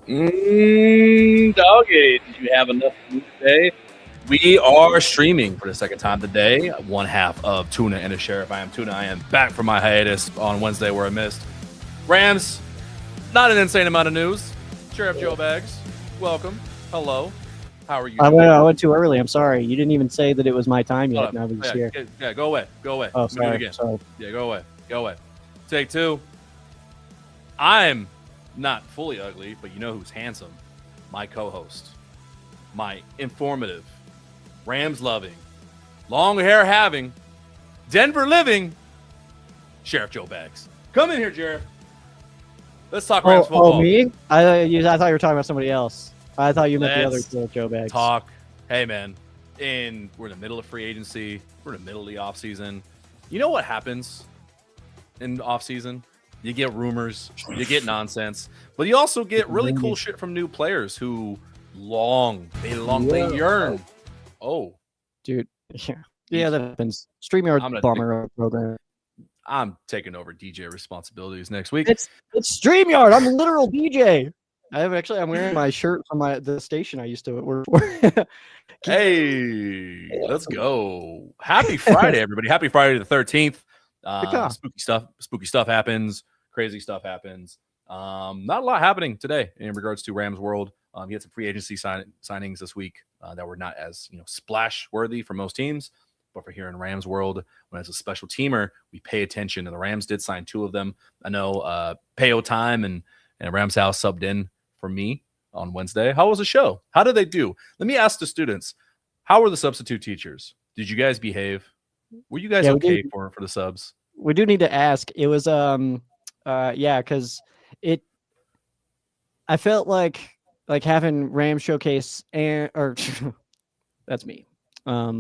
Doggy, did you have enough food today? We are streaming for the second time today. One half of Tuna and the Sheriff. I am Tuna. I am back from my hiatus on Wednesday where I missed. Rams, not an insane amount of news. Sheriff Joe Bags, welcome. Hello. How are you doing? I went too early. I'm sorry. You didn't even say that it was my time yet. And I was here. Yeah, go away. Go away. Oh, sorry. Yeah, go away. Go away. Take two. I'm not fully ugly, but you know who's handsome? My co-host. My informative, Rams loving, long hair having, Denver living, Sheriff Joe Bags. Come in here, Sheriff. Let's talk Rams football. Oh, me? I thought you were talking about somebody else. I thought you meant the other Joe Bags. Talk. Hey, man. We're in the middle of free agency. We're in the middle of the offseason. You know what happens in the offseason? You get rumors. You get nonsense. But you also get really cool shit from new players who they yearn. Oh. Dude. Yeah, that happens. StreamYard bomber program. I'm taking over DJ responsibilities next week. It's StreamYard. I'm a literal DJ. I'm wearing my shirt from the station I used to work for. Hey, let's go. Happy Friday, everybody. Happy Friday the 13th. Spooky stuff happens. Crazy stuff happens. Not a lot happening today in regards to Rams world. You had some free agency signings this week that were not as splash worthy for most teams. But for here in Rams world, when it's a special teamer, we pay attention. And the Rams did sign two of them. I know Payo Time and Rams House subbed in for me on Wednesday. How was the show? How did they do? Let me ask the students, how were the substitute teachers? Did you guys behave? Were you guys okay for the subs? We do need to ask. It was because I felt like having Rams showcase or that's me. Are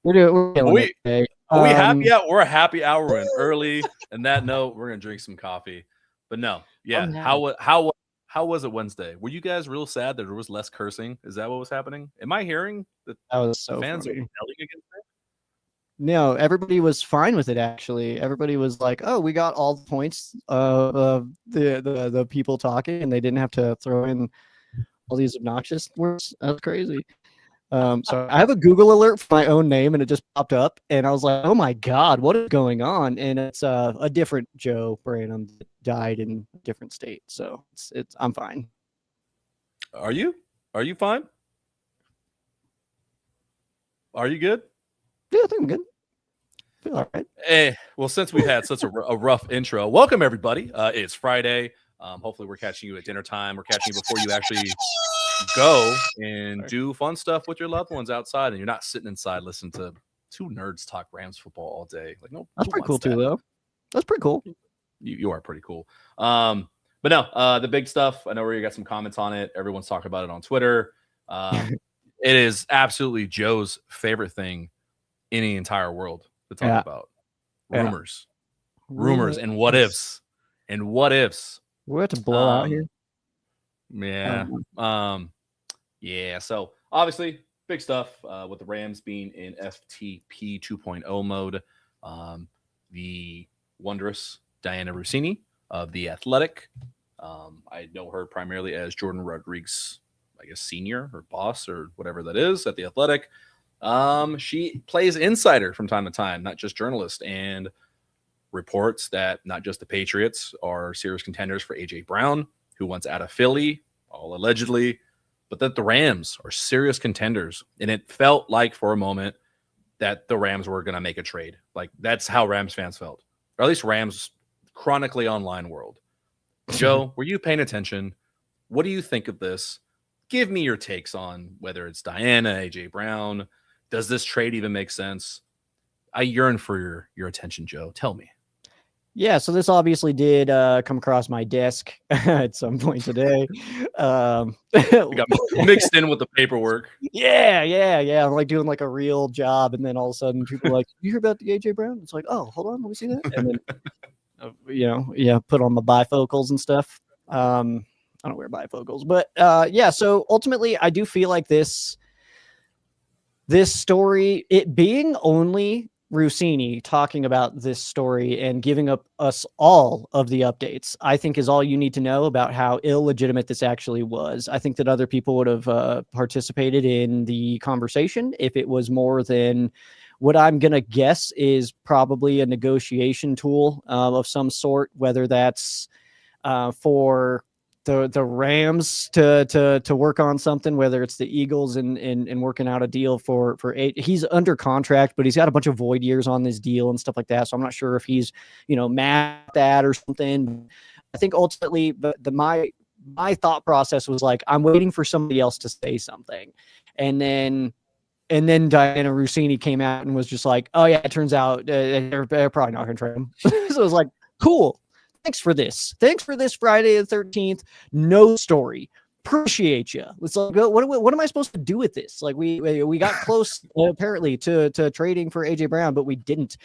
we happy out? We're a happy hour in early. And that note, we're gonna drink some coffee. But no, yeah. How was it Wednesday? Were you guys real sad that there was less cursing? Is that what was happening? Am I hearing that was so fans funny. are yelling against it? No, everybody was fine with it. Actually, everybody was like, "Oh, we got all the points of the people talking, and they didn't have to throw in all these obnoxious words." That was crazy. So I have a Google alert for my own name, and it just popped up, and I was like, "Oh my god, what is going on?" And it's a different Joe Branham that died in a different state. So I'm fine. Are you? Are you fine? Are you good? Yeah, I think I'm good. I feel all right. Hey, well, since we've had such a rough intro, welcome everybody. It's Friday. Hopefully, we're catching you at dinner time. We're catching you before you actually go and do fun stuff with your loved ones outside, and you're not sitting inside listening to two nerds talk Rams football all day. Like, no, that's pretty cool too, though. That's pretty cool. You are pretty cool. But no, the big stuff. I know you got some comments on it. Everyone's talking about it on Twitter. It is absolutely Joe's favorite thing in the entire world to talk about. Rumors, and what ifs, We're about to blow out here. Yeah. Yeah. So obviously, big stuff with the Rams being in FTP 2.0 mode. The wondrous Diana Rossini of The Athletic. I know her primarily as Jordan Rodriguez, I guess, senior or boss or whatever that is at The Athletic. She plays insider from time to time, not just journalist, and reports that not just the Patriots are serious contenders for A.J. Brown, who wants out of Philly, all allegedly, but that the Rams are serious contenders. And it felt like for a moment that the Rams were going to make a trade. Like, that's how Rams fans felt, or at least Rams chronically online world. Joe, were you paying attention? What do you think of this? Give me your takes on whether it's Diana, A.J. Brown. Does this trade even make sense? I yearn for your attention, Joe. Tell me. Yeah, so this obviously did come across my desk at some point today. We got mixed in with the paperwork. Yeah. I'm like doing like a real job, and then all of a sudden people are like, "You hear about the AJ Brown?" It's like, "Oh, hold on, let me see that." And then put on my bifocals and stuff. I don't wear bifocals, but So ultimately, I do feel like this story, it being only Russini talking about this story and giving up us all of the updates, I think is all you need to know about how illegitimate this actually was. I think that other people would have participated in the conversation if it was more than what I'm going to guess is probably a negotiation tool of some sort, whether that's for the Rams to work on something, whether it's the Eagles and working out a deal for 8. He's under contract, but he's got a bunch of void years on this deal and stuff like that. So I'm not sure if he's, mad at that or something. I think ultimately my thought process was like, I'm waiting for somebody else to say something. And then Diana Russini came out and was just like, oh yeah, it turns out they're probably not going to trade him. So it was like, cool. Thanks for this. Thanks for this Friday the 13th. No story. Appreciate you. It's like, what am I supposed to do with this? Like we got close apparently to trading for AJ Brown, but we didn't.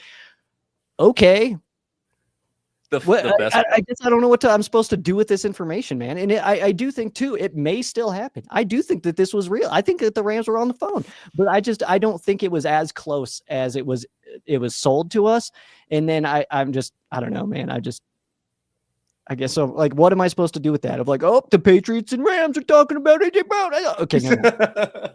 Okay. The best. I guess I don't know what I'm supposed to do with this information, man. And I do think too, it may still happen. I do think that this was real. I think that the Rams were on the phone, but I don't think it was as close as it was sold to us. And then I don't know, man. I guess so. Like, what am I supposed to do with that? Of like, oh, the Patriots and Rams are talking about AJ Brown. Okay, no.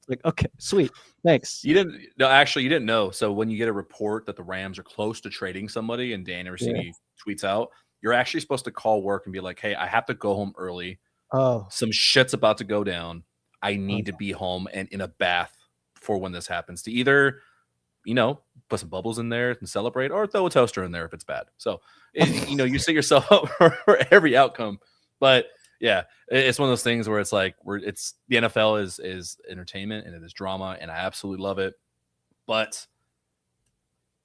Like, okay, sweet, thanks. You didn't know. So when you get a report that the Rams are close to trading somebody, and Dan Orsini tweets out, you're actually supposed to call work and be like, "Hey, I have to go home early. Oh, some shit's about to go down. I need to be home and in a bath for when this happens to either, put some bubbles in there and celebrate, or throw a toaster in there if it's bad." So, you set yourself up for every outcome. But yeah, it's one of those things where it's like the NFL is entertainment and it is drama, and I absolutely love it. But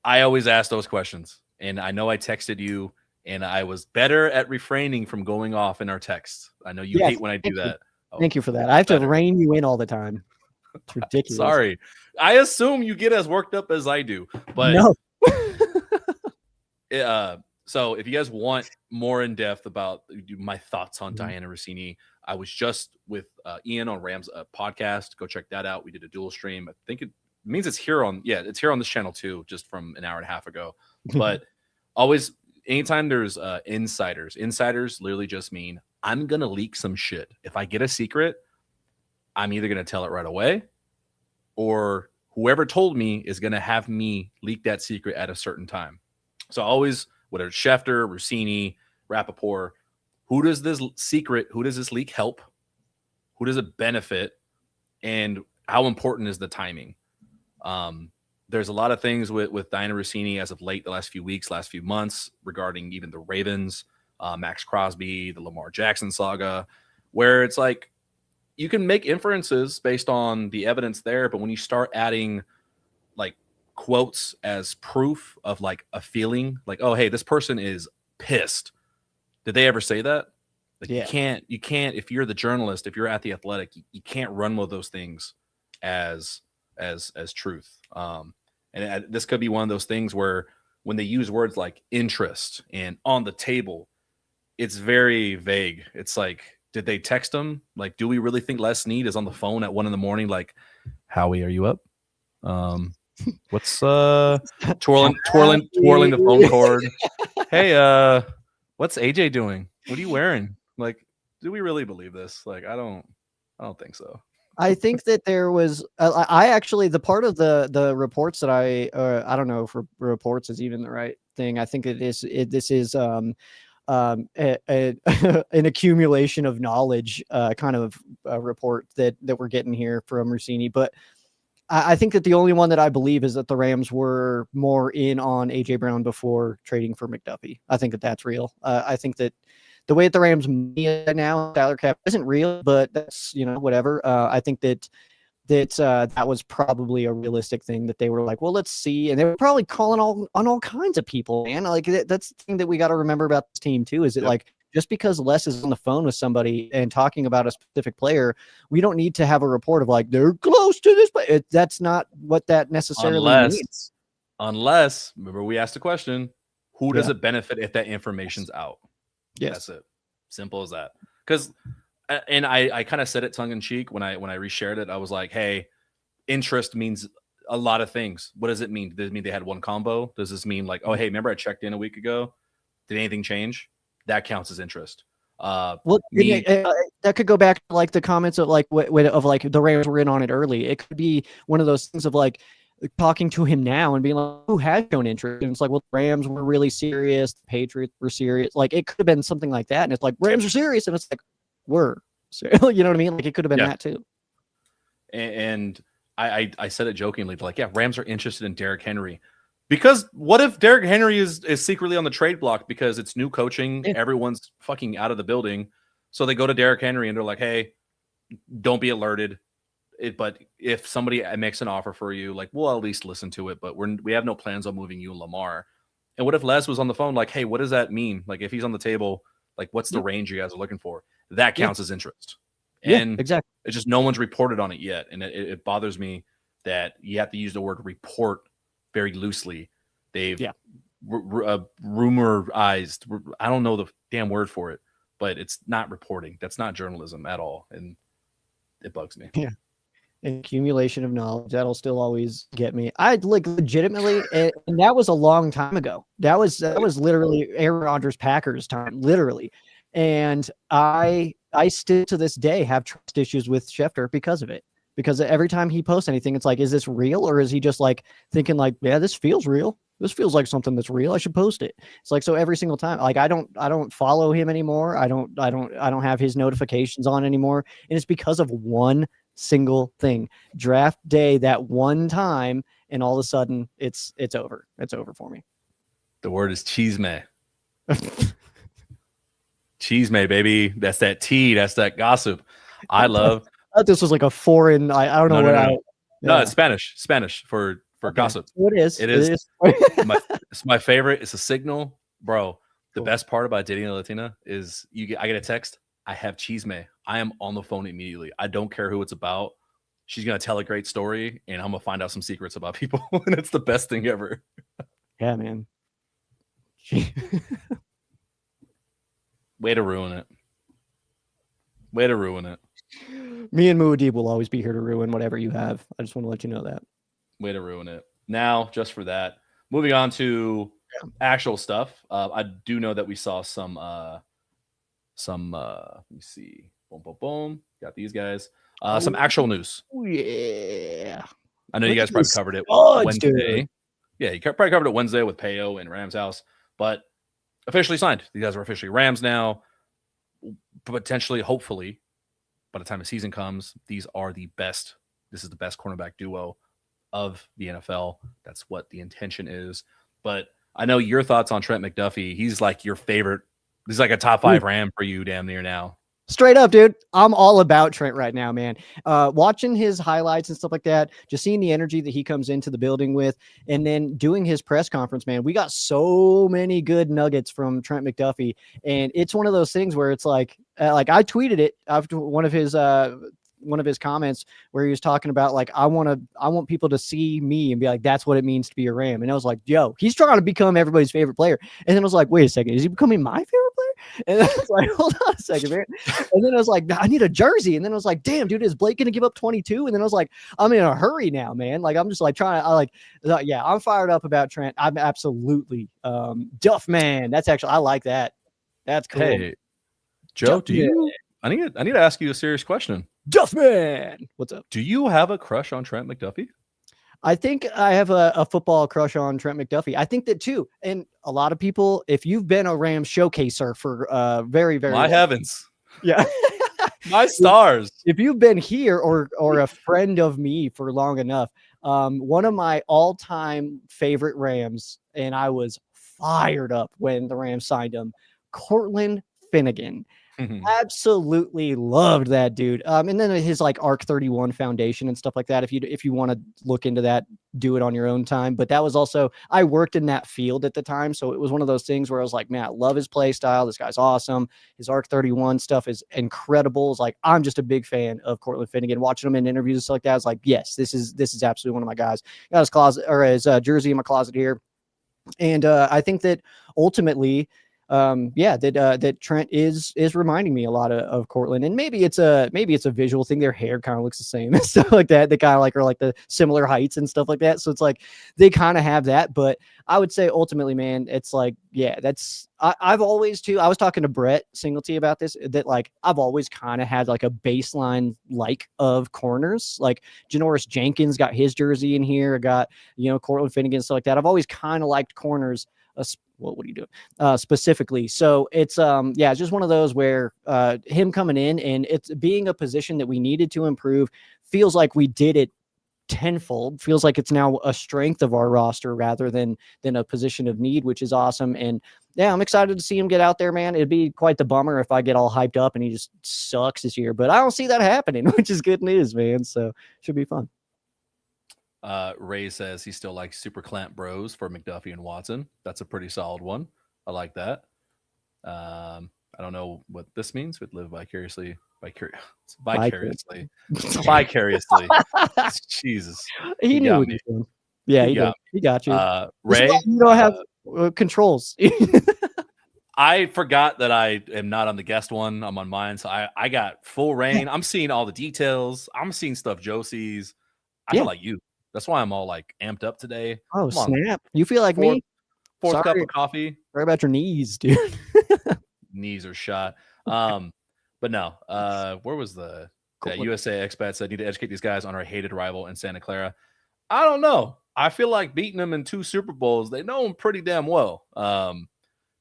I always ask those questions, and I know I texted you, and I was better at refraining from going off in our texts. I know you hate when I do that. Thank you for that. I have to rein you in all the time. It's ridiculous. Sorry. I assume you get as worked up as I do, but no. So if you guys want more in depth about my thoughts on Diana Russini, I was just with Ian on Rams podcast. Go check that out. We did a dual stream. I think it means it's here on this channel too, just from an hour and a half ago. But always, anytime there's insiders literally just mean I'm going to leak some shit. If I get a secret, I'm either going to tell it right away, or whoever told me is going to have me leak that secret at a certain time. So always, whether it's Schefter, Russini, Rappaport, who does this leak help? Who does it benefit? And how important is the timing? There's a lot of things with Diana Russini as of late, the last few weeks, last few months, regarding even the Ravens, Max Crosby, the Lamar Jackson saga, where it's like you can make inferences based on the evidence there, but when you start adding like quotes as proof of like a feeling, like, oh, hey, this person is pissed. Did they ever say that? Like, you can't, if you're the journalist, if you're at the Athletic, you can't run with those things as truth. And this could be one of those things where when they use words like interest and on the table, it's very vague. It's like, did they text them? Like, do we really think Les Snead is on the phone at 1 a.m? Like, Howie, are you up? What's twirling the phone cord? Hey, what's AJ doing? What are you wearing? Like, do we really believe this? Like, I don't think so. I think that there was, I actually, the part of the reports that I don't know if reports is even the right thing. I think this is an accumulation of knowledge kind of report that we're getting here from Russini. But I think that the only one that I believe is that the Rams were more in on AJ Brown before trading for McDuffie. I think that that's real. I think that the way that the Rams now, Tyler Cap isn't real, but that's, whatever. I think that was probably a realistic thing that they were like, well, let's see. And they were probably calling on all kinds of people, man. Like that's the thing that we got to remember about this team too, is that like, just because Les is on the phone with somebody and talking about a specific player, we don't need to have a report of like, they're close to this player. That's not what that necessarily means. Unless, remember we asked the question, who does it benefit if that information's out? Yes. That's it. Simple as that. Because, and I kind of said it tongue in cheek when I reshared it. I was like, hey, interest means a lot of things. What does it mean? Does it mean they had one combo? Does this mean like, oh, hey, remember I checked in a week ago? Did anything change? That counts as interest. Well, that could go back to like the comments of like of like the Rams were in on it early. It could be one of those things of like talking to him now and being like, who has shown interest? And it's like, well, the Rams were really serious. The Patriots were serious. Like it could have been something like that. And it's like, Rams are serious. And it's like, we're serious. You know what I mean? Like it could have been that too. And I said it jokingly, like, yeah, Rams are interested in Derrick Henry. Because what if Derrick Henry is secretly on the trade block because it's new coaching, everyone's fucking out of the building. So they go to Derrick Henry and they're like, hey, don't be alerted. But if somebody makes an offer for you, like, we'll at least listen to it, but we have no plans on moving you and Lamar. And what if Les was on the phone like, hey, what does that mean? Like, if he's on the table, like, what's the range you guys are looking for? That counts as interest. And exactly. It's just no one's reported on it yet. And it bothers me that you have to use the word report very loosely. They've rumorized. I don't know the damn word for it, but it's not reporting. That's not journalism at all. And it bugs me. Yeah. Accumulation of knowledge, that'll still always get me. I'd like legitimately, and that was a long time ago. That was literally Aaron Rodgers Packers time, literally. And I still to this day have trust issues with Schefter because of it. Because every time he posts anything, it's like, is this real, or is he just like thinking like, yeah, this feels real. This feels like something that's real. I should post it. It's like, so every single time, like I don't follow him anymore. I don't have his notifications on anymore, and it's because of one single thing. Draft day, that one time, and all of a sudden it's over. It's over for me. The word is chisme. Chisme, baby. That's that tea. That's that gossip. I love. I thought this was like a foreign. I don't know No, it's Spanish for gossip. So it is. It is. It's my favorite. It's a signal, bro. The best part about dating a Latina is I get a text. I have chisme. I am on the phone immediately. I don't care who it's about. She's gonna tell a great story, and I'm gonna find out some secrets about people, and it's the best thing ever. Yeah, man. Way to ruin it. Way to ruin it. Me and Muad'Dib will always be here to ruin whatever you have. I just want to let you know that. Way to ruin it. Now, just for that, moving on to actual stuff. I do know that we saw some. Let me see. Boom, boom, boom. Got these guys. Some actual news. Yeah. I know you guys probably covered it Wednesday. Dude. Yeah, you probably covered it Wednesday with Peo and Rams House, but officially signed. These guys are officially Rams now. Potentially, hopefully, by the time the season comes, these are the best. This is the best cornerback duo of the NFL. That's what the intention is. But I know your thoughts on Trent McDuffie. He's like your favorite. He's like a top 5 Ram for you damn near now. Straight up, dude. I'm all about Trent right now, man. Watching his highlights and stuff like that, just seeing the energy that he comes into the building with, and then doing his press conference, man. We got so many good nuggets from Trent McDuffie, and it's one of those things where it's like I tweeted it after one of his comments where he was talking about like, I want people to see me and be like, that's what it means to be a Ram. And I was like, yo, he's trying to become everybody's favorite player. And then I was like, wait a second, is he becoming my favorite player? And then I was like, hold on a second, man. And then I was like, I need a jersey. And then I was like, damn, dude, is Blake going to give up 22? And then I was like, I'm in a hurry now, man. Like, I'm just like I'm fired up about Trent. I'm absolutely Duff, man. That's actually, I like that. That's cool. Hey, Joe, I need to ask you a serious question. Duffman, what's up? Do you have a crush on Trent McDuffie? I think I have a football crush on Trent McDuffie. I think that too. And a lot of people, if you've been a Rams showcaser for very, very long, heavens. Yeah. My stars. If you've been here or a friend of me for long enough, one of my all-time favorite Rams, and I was fired up when the Rams signed him, Cortland Finnegan. Absolutely loved that dude. And then his like Arc 31 Foundation and stuff like that. If you want to look into that, do it on your own time. But that was also, I worked in that field at the time, so it was one of those things where I was like, man, I love his play style. This guy's awesome. His Arc 31 stuff is incredible. It's like, I'm just a big fan of Cortland Finnegan. Watching him in interviews and stuff like that, I was like, yes, this is absolutely one of my guys. Got his closet or his jersey in my closet here, and I think that ultimately, that Trent is reminding me a lot of Cortland, and maybe it's a visual thing. Their hair kind of looks the same and stuff like that. They kind of like are like the similar heights and stuff like that. So it's like they kind of have that. But I would say ultimately, man, it's like, yeah, that's I've always too. I was talking to Brett Singleton about this, that like I've always kind of had like a baseline like of corners. Like Janoris Jenkins got his jersey in here. I got, Cortland Finnegan, stuff like that. I've always kind of liked corners. What are you doing? Specifically. So it's it's just one of those where him coming in and it's being a position that we needed to improve, feels like we did it tenfold. Feels like it's now a strength of our roster rather than a position of need, which is awesome. And yeah, I'm excited to see him get out there, man. It'd be quite the bummer if I get all hyped up and he just sucks this year, but I don't see that happening, which is good news, man. So should be fun. Ray says he still likes Super Clamp Bros for McDuffie and Watson. That's a pretty solid one. I like that. I don't know what this means. Would live vicariously. Jesus. He knew what he was doing. Yeah, he got you. Ray, you don't have controls. I forgot that I am not on the guest one. I'm on mine. So I got full reign. I'm seeing all the details. I'm seeing stuff Joe sees. I feel like you. That's why I'm all like amped up today. Oh, snap. You feel like me? Fourth cup of coffee. Sorry about your knees, dude. Knees are shot. But no, where was the USA expats that need to educate these guys on our hated rival in Santa Clara? I don't know. I feel like beating them in 2 Super Bowls, they know them pretty damn well. And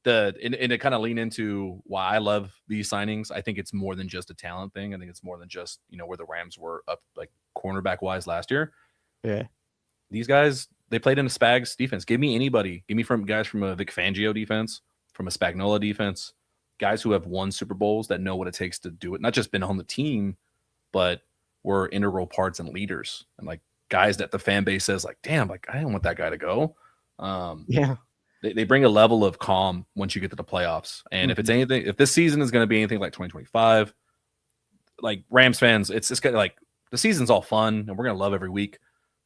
to kind of lean into why I love these signings, I think it's more than just a talent thing. I think it's more than just, where the Rams were up like cornerback wise last year. Yeah. These guys, they played in a Spags defense. Give me anybody. Give me guys from a Vic Fangio defense, from a Spagnuolo defense, guys who have won Super Bowls that know what it takes to do it. Not just been on the team, but were integral parts and leaders. And like guys that the fan base says like, damn, like I don't want that guy to go. They bring a level of calm once you get to the playoffs. And if it's anything, if this season is going to be anything like 2025, like Rams fans, it's kind of like the season's all fun and we're going to love every week.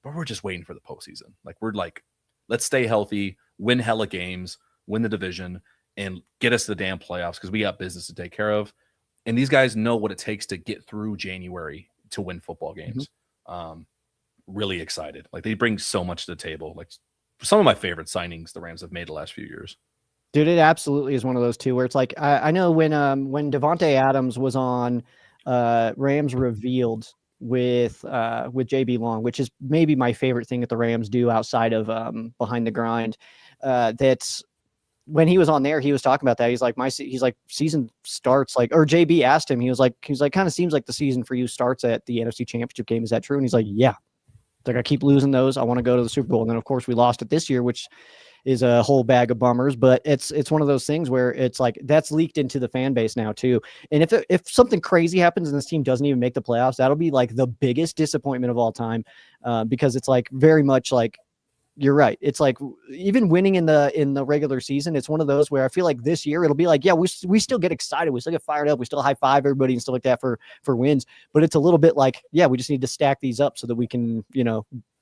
But we're just waiting for the postseason. Like we're like, let's stay healthy, win hella games, win the division, and get us to the damn playoffs because we got business to take care of. And these guys know what it takes to get through January to win football games. Really excited. Like they bring so much to the table. Like some of my favorite signings the Rams have made the last few years. Dude, it absolutely is one of those two where it's like I know when Devontae Adams was on Rams Revealed with JB Long, which is maybe my favorite thing that the Rams do outside of Behind the Grind. That's when he was on there, he was talking about that. He's like season starts like, or JB asked him, he was like kind of seems like the season for you starts at the NFC Championship game. Is that true? And he's like, yeah. Like I keep losing those. I want to go to the Super Bowl. And then of course we lost it this year, which is a whole bag of bummers, but it's one of those things where it's like that's leaked into the fan base now too. And if something crazy happens and this team doesn't even make the playoffs, that'll be like the biggest disappointment of all time, because it's like very much like you're right. It's like even winning in the regular season, it's one of those where I feel like this year it'll be like, yeah, we still get excited, we still get fired up, we still high five everybody and stuff like that for wins. But it's a little bit like, yeah, we just need to stack these up so that we can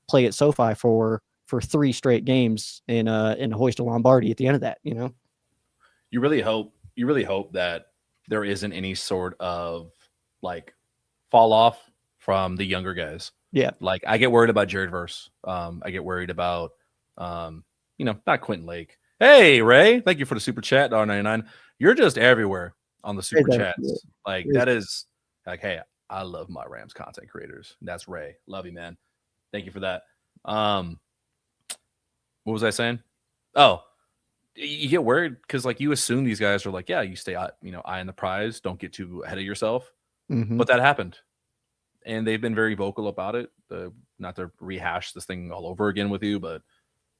play at SoFi for 3 straight games and hoist a Lombardi at the end of that. You really hope that there isn't any sort of like fall off from the younger guys. Yeah. Like I get worried about Jared Verse. I get worried about, not Quentin Lake. Hey, Ray, thank you for the super chat, $1.99. You're just everywhere on the super chats. Like that is like, hey, I love my Rams content creators. That's Ray. Love you, man. Thank you for that. What was I saying? Oh, you get worried because like you assume these guys are like, yeah, you stay eye on the prize. Don't get too ahead of yourself. But that happened. And they've been very vocal about it. Not to rehash this thing all over again with you, but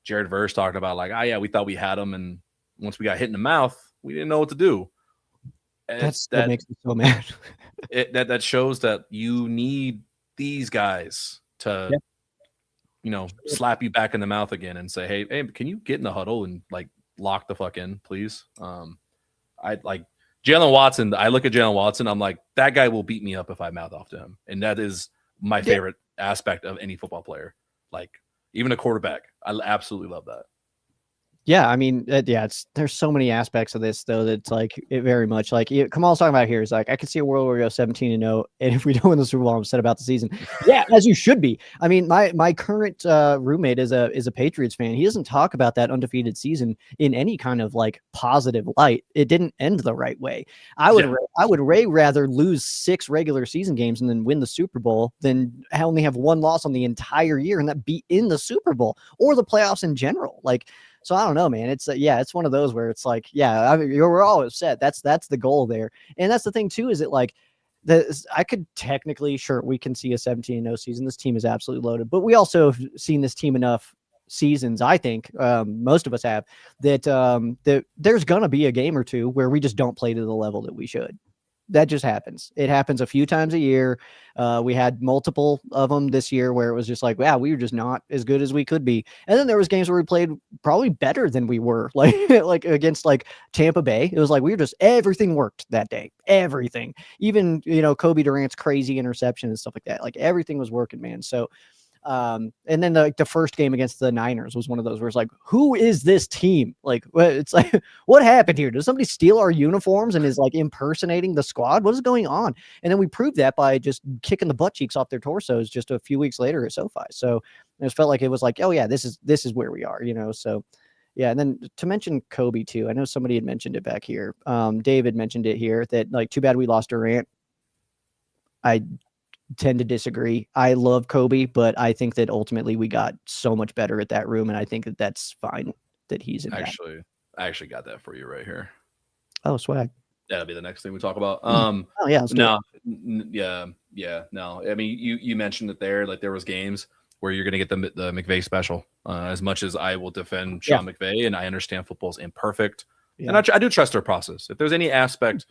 Jared Verse talked about like, we thought we had him. And once we got hit in the mouth, we didn't know what to do. That makes me so mad. that shows that you need these guys to, slap you back in the mouth again and say, hey, can you get in the huddle and like lock the fuck in, please? I like Jalen Watson. I look at Jalen Watson. I'm like, that guy will beat me up if I mouth off to him. And that is my favorite aspect of any football player. Like even a quarterback. I absolutely love that. Yeah, I mean, there's so many aspects of this though that's like it very much like Kamal's talking about here is like I could see a world where we go 17-0, and if we don't win the Super Bowl, I'm upset about the season. Yeah, as you should be. I mean, my current roommate is a Patriots fan. He doesn't talk about that undefeated season in any kind of like positive light. It didn't end the right way. I would way rather lose 6 regular season games and then win the Super Bowl than only have 1 loss on the entire year and that be in the Super Bowl or the playoffs in general. Like. So I don't know, man. It's it's one of those where it's like, yeah, I mean, we're all upset. That's the goal there, and that's the thing too. Is it like I could technically, sure, we can see a 17-0 season. This team is absolutely loaded, but we also have seen this team enough seasons. I think most of us have that there's gonna be a game or two where we just don't play to the level that we should. That just happens. It happens a few times a year. We had multiple of them this year where it was just like, wow, we were just not as good as we could be. And then there was games where we played probably better than we were, like like against like Tampa Bay. It was like we were just everything worked that day, everything. Even Kobe Durant's crazy interception and stuff like that. Like everything was working, man. So. And then the first game against the Niners was one of those where it's like, who is this team? Like, it's like, what happened here? Does somebody steal our uniforms and is like impersonating the squad? What is going on? And then we proved that by just kicking the butt cheeks off their torsos just a few weeks later at SoFi. So it just felt like it was like, oh yeah, this is where we are, So yeah. And then to mention Kobe too, I know somebody had mentioned it back here. David mentioned it here that like, too bad we lost Durant. I tend to disagree. I love Kobe, but I think that ultimately we got so much better at that room, and I think that that's fine that he's in I actually got that for you right here. Oh, swag. That'll be the next thing we talk about. Oh yeah, no. I mean, you mentioned it there. Like there was games where you're going to get the McVay special. As much as I will defend Sean McVay, and I understand football's imperfect, and I do trust their process. If there's any aspect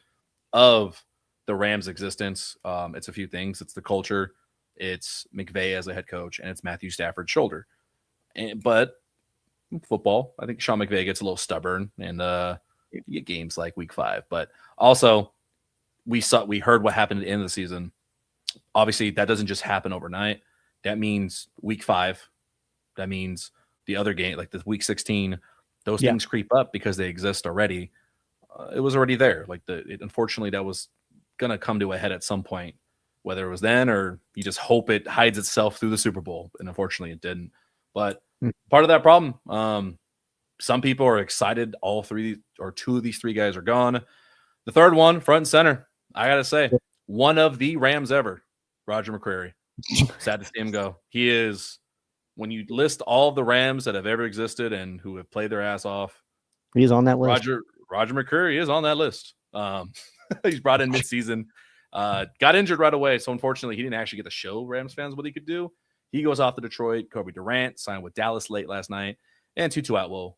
of the Rams' existence, it's a few things. It's the culture, it's McVay as a head coach, and it's Matthew Stafford's shoulder. But football, I think Sean McVay gets a little stubborn, and you get games like Week 5. But also, we heard what happened at the end of the season. Obviously, that doesn't just happen overnight. That means Week 5. That means the other game, like the Week 16. Those things creep up because they exist already. It was already there. Like unfortunately, that was going to come to a head at some point, whether it was then or you just hope it hides itself through the Super Bowl. And unfortunately it didn't, but part of that problem, some people are excited. All 3 or 2 of these 3 guys are gone. The third one, front and center, I got to say, one of the Rams ever, Roger McCreary. Sad to see him go. He is, when you list all of the Rams that have ever existed and who have played their ass off, he's on that list. Roger McCreary is on that list. He's brought in midseason, got injured right away. So unfortunately, he didn't actually get to show Rams fans what he could do. He goes off to Detroit. Kobe Durant signed with Dallas late last night. And Tutu Atwell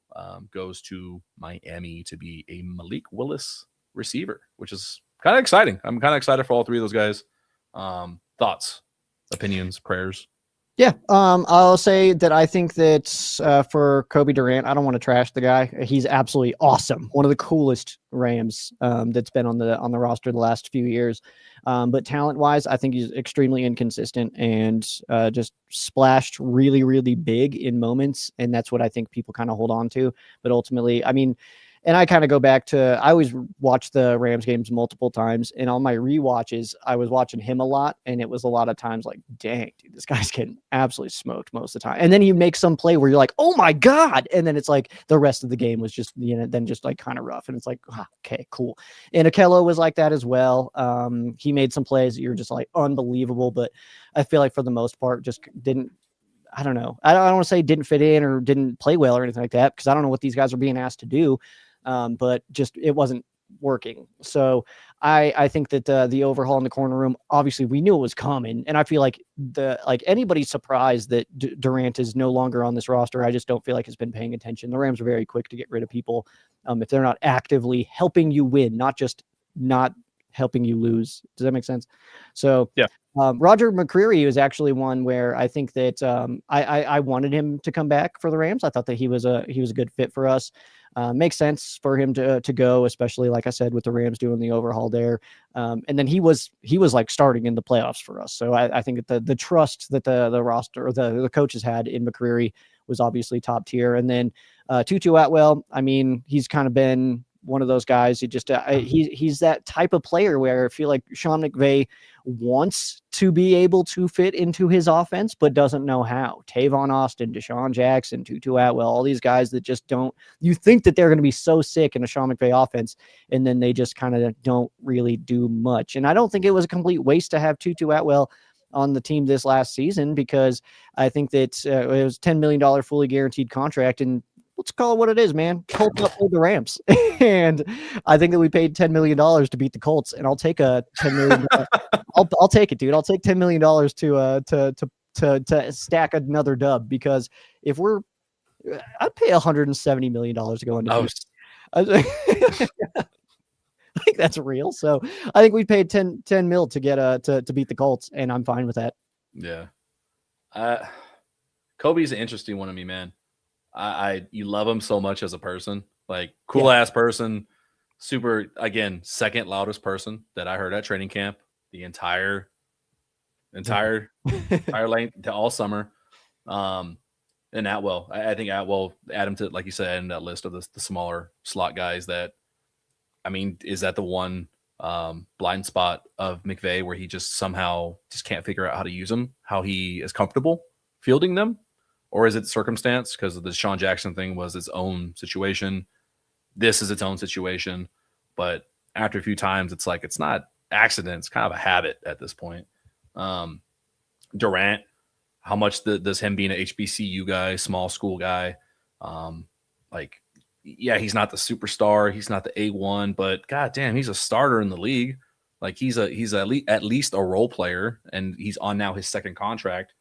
goes to Miami to be a Malik Willis receiver, which is kind of exciting. I'm kind of excited for all 3 of those guys. Thoughts, opinions, prayers? Yeah, I'll say that I think that for Kobe Durant, I don't want to trash the guy. He's absolutely awesome. One of the coolest Rams that's been on the roster the last few years. But talent-wise, I think he's extremely inconsistent and just splashed really, really big in moments. And that's what I think people kind of hold on to. But ultimately, I mean, and I kind of go back to, I always watch the Rams games multiple times, and on my rewatches, I was watching him a lot, and it was a lot of times like, dang, dude, this guy's getting absolutely smoked most of the time. And then he makes some play where you're like, oh my God. And then it's like the rest of the game was just, then just like kind of rough. And it's like, okay, cool. And Akello was like that as well. He made some plays that you're just like unbelievable, but I feel like for the most part, just didn't, I don't know. I don't want to say didn't fit in or didn't play well or anything like that, because I don't know what these guys are being asked to do. But just it wasn't working. So I think that the overhaul in the corner room, obviously we knew it was coming, and I feel like anybody's surprised that Durant is no longer on this roster, I just don't feel like has been paying attention. The Rams are very quick to get rid of people if they're not actively helping you win, not just not helping you lose. Does that make sense? So yeah. Roger McCreary was actually one where I think that I wanted him to come back for the Rams. I thought that he was a good fit for us. Makes sense for him to go, especially like I said, with the Rams doing the overhaul there. And then he was like starting in the playoffs for us. So I think that the trust that the roster or the coaches had in McCreary was obviously top tier. And then Tutu Atwell, I mean, he's kind of been one of those guys. He's that type of player where I feel like Sean McVay wants to be able to fit into his offense, but doesn't know how. Tavon Austin, Deshaun Jackson, Tutu Atwell, all these guys that just don't, you think that they're going to be so sick in a Sean McVay offense, and then they just kind of don't really do much. And I don't think it was a complete waste to have Tutu Atwell on the team this last season, because I think that it was $10 million fully guaranteed contract, and let's call it what it is, man. Colts outplayed the Rams. And I think that we paid $10 million to beat the Colts, and I'll take a $10 million. I'll take it, dude. I'll take $10 million to stack another dub, because if I'd pay $170 million to go into I think that's real. So I think we paid 10 mil to get to beat the Colts, and I'm fine with that. Yeah. Kobe's an interesting one to me, man. You love him so much as a person, like cool ass person, super, again, second loudest person that I heard at training camp the entire length to all summer. And Atwell, I think Atwell, add him to, like you said, in that list of the smaller slot guys that, I mean, is that the one blind spot of McVay where he just somehow just can't figure out how to use them, how he is comfortable fielding them? Or is it circumstance? Because the Deshaun Jackson thing was its own situation. This is its own situation. But after a few times, it's like, it's not accident. It's kind of a habit at this point. Durant, how much does him being an HBCU guy, small school guy, he's not the superstar. He's not the A1, but goddamn, he's a starter in the league. Like he's at least a role player, and he's on now his second contract.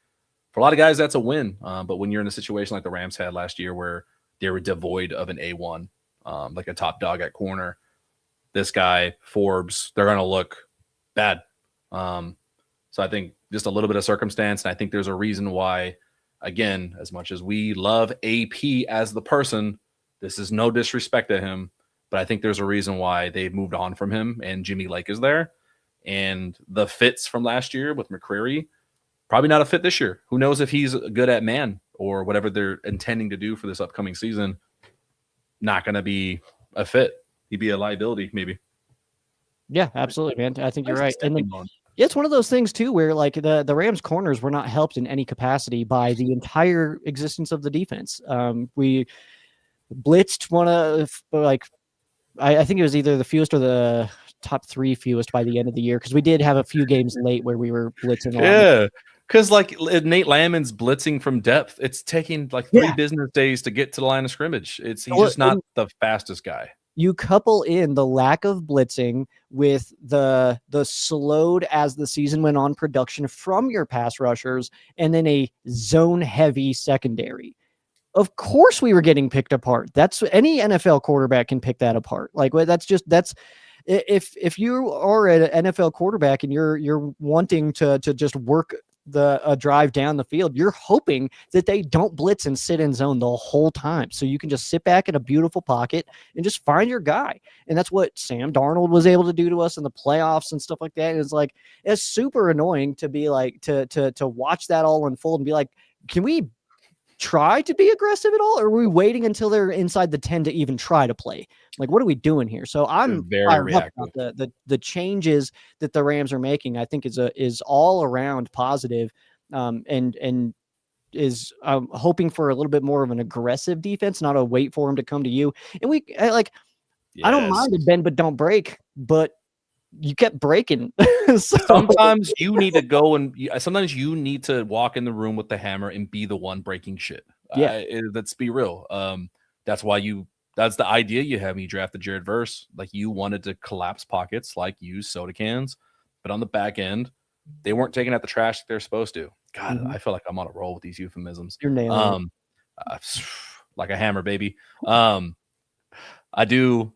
For a lot of guys, that's a win. But when you're in a situation like the Rams had last year where they were devoid of an A1, like a top dog at corner, this guy, Forbes, they're going to look bad. So I think just a little bit of circumstance. And I think there's a reason why, again, as much as we love AP as the person, this is no disrespect to him, but I think there's a reason why they've moved on from him and Jimmy Lake is there. And the fits from last year with McCreary, probably not a fit this year. Who knows if he's good at man or whatever they're intending to do for this upcoming season. Not going to be a fit. He'd be a liability, maybe. Yeah, absolutely, man. I think you're right. And then, it's one of those things too, where like the Rams corners were not helped in any capacity by the entire existence of the defense. We blitzed one of I think it was either the fewest or the top three fewest by the end of the year, because we did have a few games late where we were blitzing. Yeah. Because like Nate Landman's blitzing from depth, it's taking like 3 business days to get to the line of scrimmage. He's just not the fastest guy. You couple in the lack of blitzing with the slowed as the season went on production from your pass rushers, and then a zone heavy secondary. Of course we were getting picked apart. That's any NFL quarterback can pick that apart. Like that's if you are an NFL quarterback and you're wanting to just work a drive down the field, you're hoping that they don't blitz and sit in zone the whole time, so you can just sit back in a beautiful pocket and just find your guy. And that's what Sam Darnold was able to do to us in the playoffs and stuff like that. And it's like, it's super annoying to be like to watch that all unfold and be like, can we try to be aggressive at all, or are we waiting until they're inside the 10 to even try to play? Like, what are we doing here? So I'm very reactive. The changes that the Rams are making, I think is all around positive, and is hoping for a little bit more of an aggressive defense, not a wait for him to come to you. And I don't mind it, bend but don't break, but you kept breaking. Sometimes you need to go and sometimes you need to walk in the room with the hammer and be the one breaking shit. Yeah, let's be real. That's the idea you have when you drafted Jared Verse. Like, you wanted to collapse pockets, like use soda cans, but on the back end, they weren't taking out the trash that they're supposed to. God, I feel like I'm on a roll with these euphemisms. You're nailing like a hammer, baby. I do,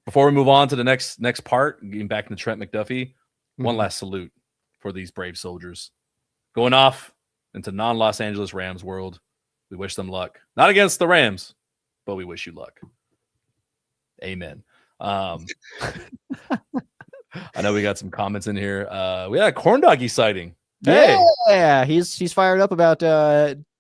before we move on to the next part, getting back into Trent McDuffie, one last salute for these brave soldiers going off into non-Los Angeles Rams world. We wish them luck. Not against the Rams, but we wish you luck. Amen. I know we got some comments in here. We had a corn doggy sighting. Hey. Yeah, he's fired up about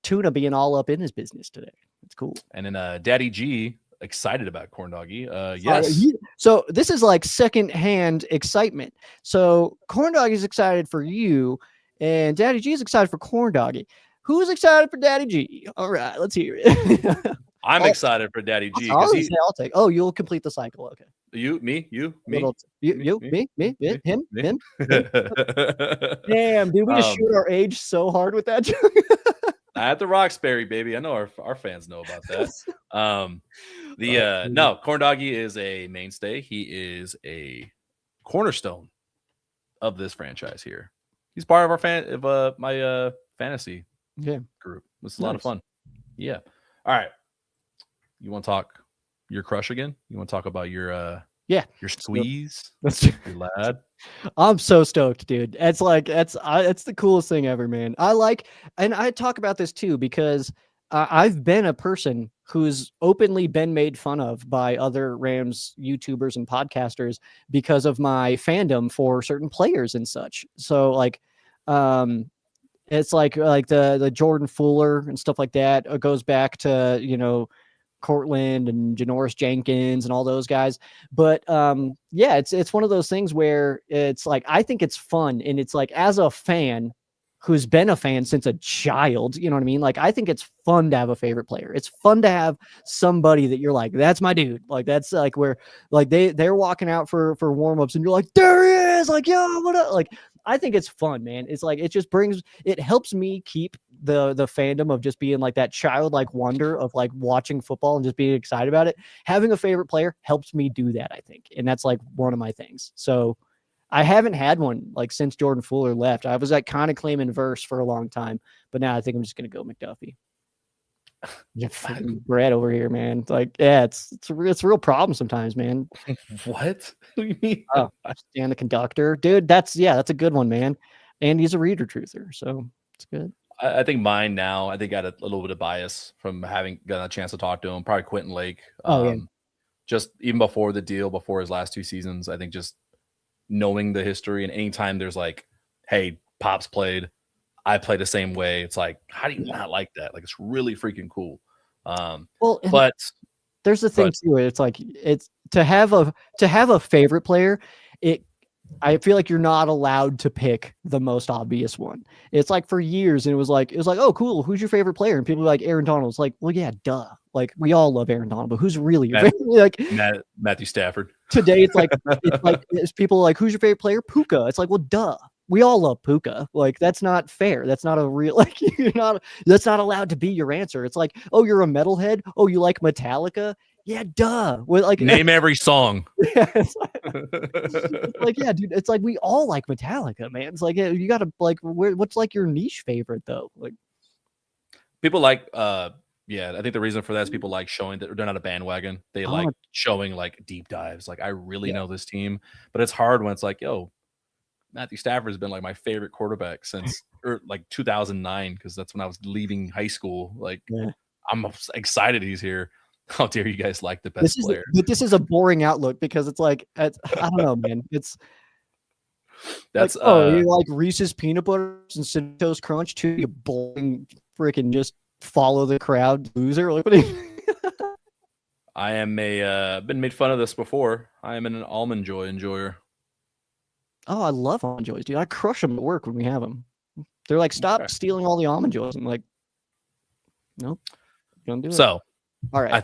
Tuna being all up in his business today. It's cool. And then Daddy G excited about Corn Doggy. Yes. So this is like secondhand excitement. So Corn Doggy is excited for you, and Daddy G is excited for Corn Doggy. Who's excited for Daddy G? All right, let's hear it. I'm excited for Daddy G because I'll take. Oh, you'll complete the cycle. Okay. You, me, you, me, him. Damn, dude, we just shoot our age so hard with that joke. At the Roxbury, baby. I know our fans know about that. No, Corn Doggy is a mainstay. He is a cornerstone of this franchise here. He's part of my fantasy group. This is a lot of fun. Yeah. All right. You want to talk your crush again? You want to talk about your squeeze? Your lad? I'm so stoked, dude. It's the coolest thing ever, man. And I talk about this too because I've been a person who's openly been made fun of by other Rams YouTubers and podcasters because of my fandom for certain players and such. So it's like the Jordan Fuller and stuff like that. It goes back to, Cortland and Janoris Jenkins and all those guys. But it's one of those things where it's like, I think it's fun. And it's like, as a fan who's been a fan since a child, you know what I mean? Like, I think it's fun to have a favorite player. It's fun to have somebody that you're like, that's my dude. Like, that's like where like they're walking out for warm-ups and you're like, there he is. Like, yo, what up? Like, I think it's fun, man. It's like, it helps me keep the fandom of just being like that childlike wonder of like watching football and just being excited about it. Having a favorite player helps me do that, I think. And that's like one of my things. So I haven't had one like since Jordan Fuller left. I was like kind of claiming verse for a long time, but now I think I'm just going to go McDuffie. Brad over here, man. It's like, yeah, it's a real problem sometimes, man. What do you mean? Oh, Stan the Conductor, dude. That's a good one, man. And he's a reader truther, so it's good. I think mine now. I think got a little bit of bias from having gotten a chance to talk to him. Probably Quentin Lake. Just even before the deal, before his last 2 seasons, I think just knowing the history and anytime there's like, hey, Pops played, I play the same way. It's like, how do you not like that? Like, it's really freaking cool. But there's the thing too. It's like it's to have a favorite player. I feel like you're not allowed to pick the most obvious one. It's like for years, and it was like, oh, cool. Who's your favorite player? And people were like Aaron Donald. It's like, well, yeah, duh. Like we all love Aaron Donald, but who's really your favorite? Like Matthew Stafford. Today, it's people like, who's your favorite player? Puka. It's like, well, duh. We all love Puka. Like, that's not fair. That's not a real, like, that's not allowed to be your answer. It's like, oh, you're a metalhead. Oh, you like Metallica? Yeah, duh. Well, like, name every song. Yeah, it's like, yeah, dude. It's like we all like Metallica, man. It's like, yeah, you gotta like, what's like your niche favorite though? Like, people like, I think the reason for that is people like showing that they're not a bandwagon. They like showing like deep dives. Like, I really know this team, but it's hard when it's like, yo, Matthew Stafford has been like my favorite quarterback since like 2009, because that's when I was leaving high school. Like, I'm excited he's here. How dare you guys like the best player? This is a boring outlook because it's like, I don't know, man. That's like, you like Reese's peanut butters and Cinnamon Toast Crunch too. You boring freaking just follow the crowd loser. Like, what do you? I am been made fun of this before. I am an Almond Joy enjoyer. Oh, I love Almond Joys, dude. I crush them at work when we have them. They're like, stop stealing all the Almond Joys. I'm like, nope, don't do it. So, all right. I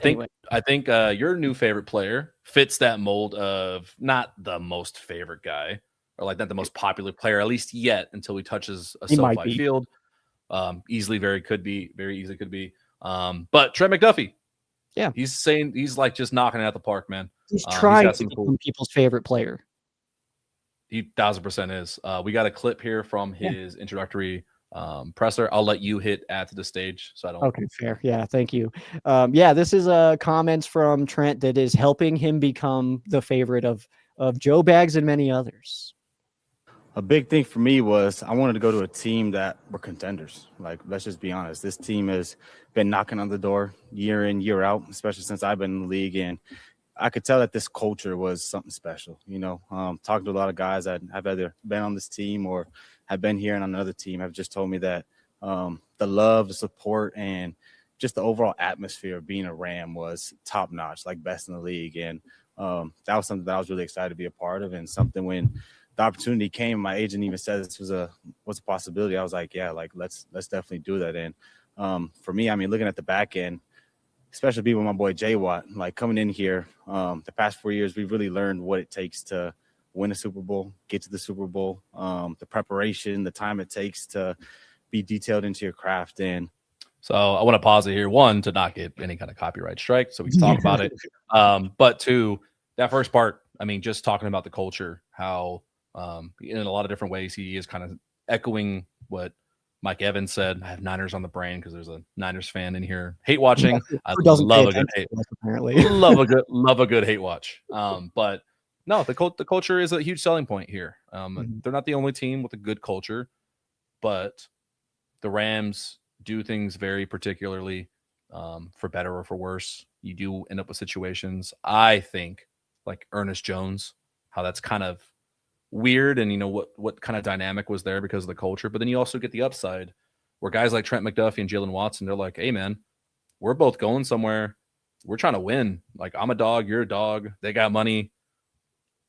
think your new favorite player fits that mold of not the most favorite guy, or like not the most popular player, at least yet, until he touches a SoFi field. Very easily could be. But Trent McDuffie. Yeah. He's like just knocking it out the park, man. He's trying to become people's favorite player. He 1000% is. We got a clip here from his introductory presser. I'll let you add to the stage, so I don't. Okay, fair. Yeah, thank you. This is comments from Trent that is helping him become the favorite of Joe Bags and many others. A big thing for me was I wanted to go to a team that were contenders. Like, let's just be honest. This team has been knocking on the door year in, year out, especially since I've been in the league. And I could tell that this culture was something special. Talking to a lot of guys that have either been on this team or have been here and on another team have just told me that the love, the support, and just the overall atmosphere of being a Ram was top notch, like best in the league. And that was something that I was really excited to be a part of, and something when the opportunity came, my agent even said this was a possibility. I was like, yeah, like let's definitely do that. And for me, I mean, looking at the back end, especially being with my boy Jay Watt, like coming in here, the past 4 years, we've really learned what it takes to win a Super Bowl, get to the Super Bowl, the preparation, the time it takes to be detailed into your craft. And so I want to pause it here, one, to not get any kind of copyright strike so we can talk about it. But two, that first part, I mean, just talking about the culture, how in a lot of different ways he is kind of echoing what Mike Evans said. I have Niners on the brain because there's a Niners fan in here hate watching. I love a good hate. Apparently, love a good hate watch. But no, the culture is a huge selling point here. They're not the only team with a good culture, but the Rams do things very particularly, for better or for worse. You do end up with situations, I think, like Ernest Jones, how that's kind of weird, and you know what kind of dynamic was there because of the culture. But then you also get the upside where guys like Trent McDuffie and Jalen Watson, they're like, hey man, we're both going somewhere, we're trying to win. Like, I'm a dog, you're a dog, they got money,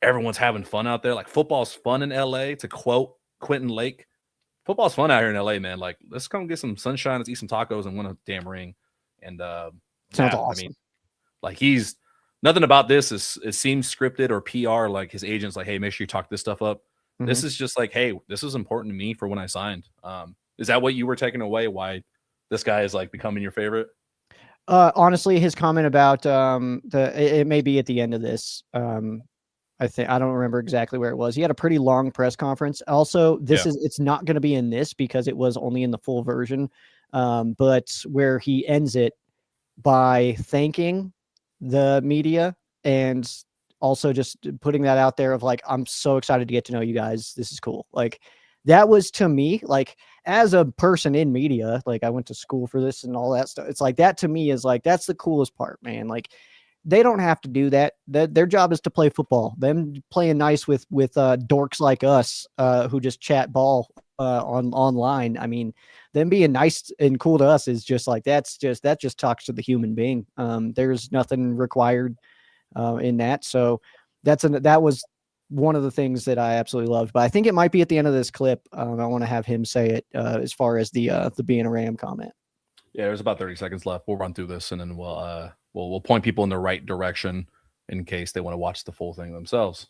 everyone's having fun out there. Like, football's fun in LA, to quote Quentin Lake. Football's fun out here in LA, man. Like, let's come get some sunshine, let's eat some tacos and win a damn ring. And sounds awesome. I mean, like, he's nothing about this it seems scripted or PR. Like, his agent's like, hey, make sure you talk this stuff up. This is just like, hey, this is important to me for when I signed. Is that what you were taking away? Why this guy is like becoming your favorite? Honestly, his comment about it may be at the end of this. I don't remember exactly where it was. He had a pretty long press conference. Also, it's not going to be in this because it was only in the full version. But where he ends it by thanking the media and also just putting that out there of like, I'm so excited to get to know you guys. This is cool. Like, that was, to me, like, as a person in media, like, I went to school for this and all that stuff. It's like, that to me is like, that's the coolest part, man. Like, they don't have to do that. Their job is to play football. Them playing nice with dorks like us, who just chat ball online. I mean, them being nice and cool to us is just like, that just talks to the human being. There's nothing required in that. So that was one of the things that I absolutely loved. But I think it might be at the end of this clip. I want to have him say it as far as the being a Ram comment. Yeah, there's about 30 seconds left. We'll run through this and then we'll point people in the right direction in case they want to watch the full thing themselves.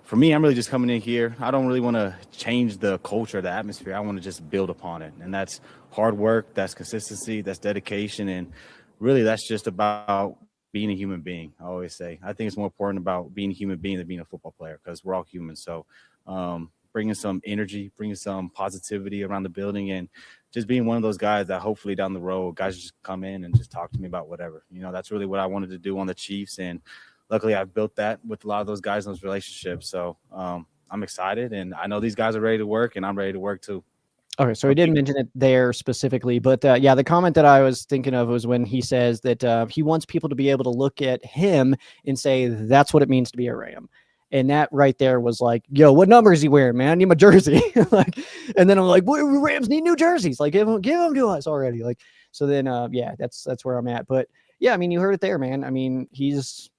For me, I'm really just coming in here. I don't really want to change the culture, the atmosphere. I want to just build upon it. And that's hard work, that's consistency, that's dedication. And really, that's just about being a human being, I always say. I think it's more important about being a human being than being a football player, because we're all human. So bringing some energy, bringing some positivity around the building, and just being one of those guys that hopefully down the road, guys just come in and just talk to me about whatever. You know, that's really what I wanted to do on the Chiefs. And luckily, I've built that with a lot of those guys in those relationships. So I'm excited, and I know these guys are ready to work, and I'm ready to work too. Okay, so he didn't mention it there specifically, but yeah, the comment that I was thinking of was when he says that he wants people to be able to look at him and say, that's what it means to be a Ram. And that right there was like, yo, what number is he wearing, man? I need my jersey. Like, and then I'm like, Rams need new jerseys. Like, give them to us already. Like, so then, yeah, that's where I'm at. But yeah, I mean, you heard it there, man. I mean, he just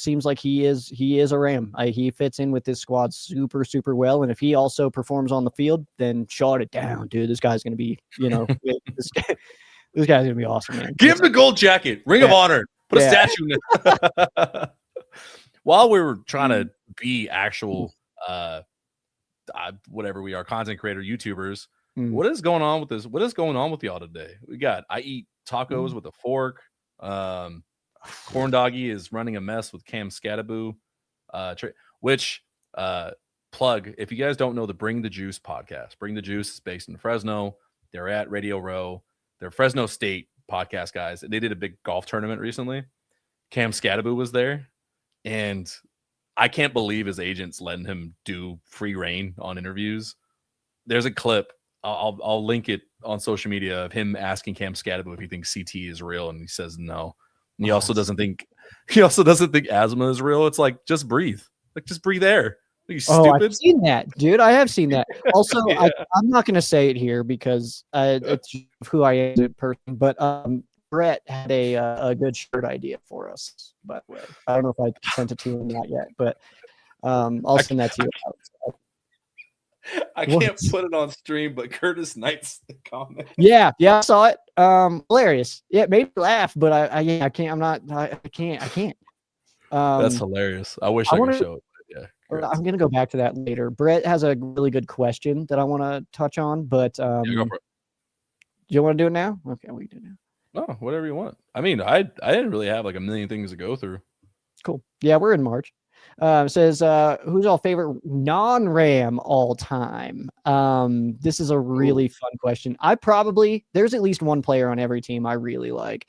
seems like he is a Ram. He fits in with this squad super, super well. And if he also performs on the field, then shut it down, dude. This guy's going to be, this guy's going to be awesome, man. Give him the gold jacket, Ring of Honor, put a statue in it. While we were trying to be actual, whatever we are, content creator, YouTubers, what is going on with this? What is going on with y'all today? I eat tacos with a fork. Corn Doggy is running a mess with Cam Scattaboo, which plug, if you guys don't know the Bring the Juice podcast. Bring the Juice is based in Fresno. They're at Radio Row. They're Fresno State podcast guys. They did a big golf tournament recently. Cam Scattaboo was there, and I can't believe his agents letting him do free reign on interviews. There's a clip. I'll link it on social media of him asking Cam Scattaboo if he thinks CT is real, and he says no. And he also doesn't think asthma is real. It's like, just breathe. Like, just breathe air. Are you Oh, stupid? I've seen that, dude. I have seen that. Also, Yeah. I'm not going to say it here because it's who I am as a person. But Brett had a good shirt idea for us. By the way, I don't know if I sent it to him not yet, but I'll send that to you. I can't put it on stream, but Curtis Knight's comment. Yeah, I saw it. Hilarious. Yeah, it made me laugh, but I can't. I'm not. I can't. That's hilarious. I wish I could show it. Yeah, I'm gonna go back to that later. Brett has a really good question that I want to touch on, but yeah, go for it. Do you want to do it now? Okay, we can do it now. Oh, whatever you want. I mean, I didn't really have like a million things to go through. Cool. Yeah, we're in March. Says who's all favorite non-Ram all time? This is a really fun question. There's at least one player on every team I really like.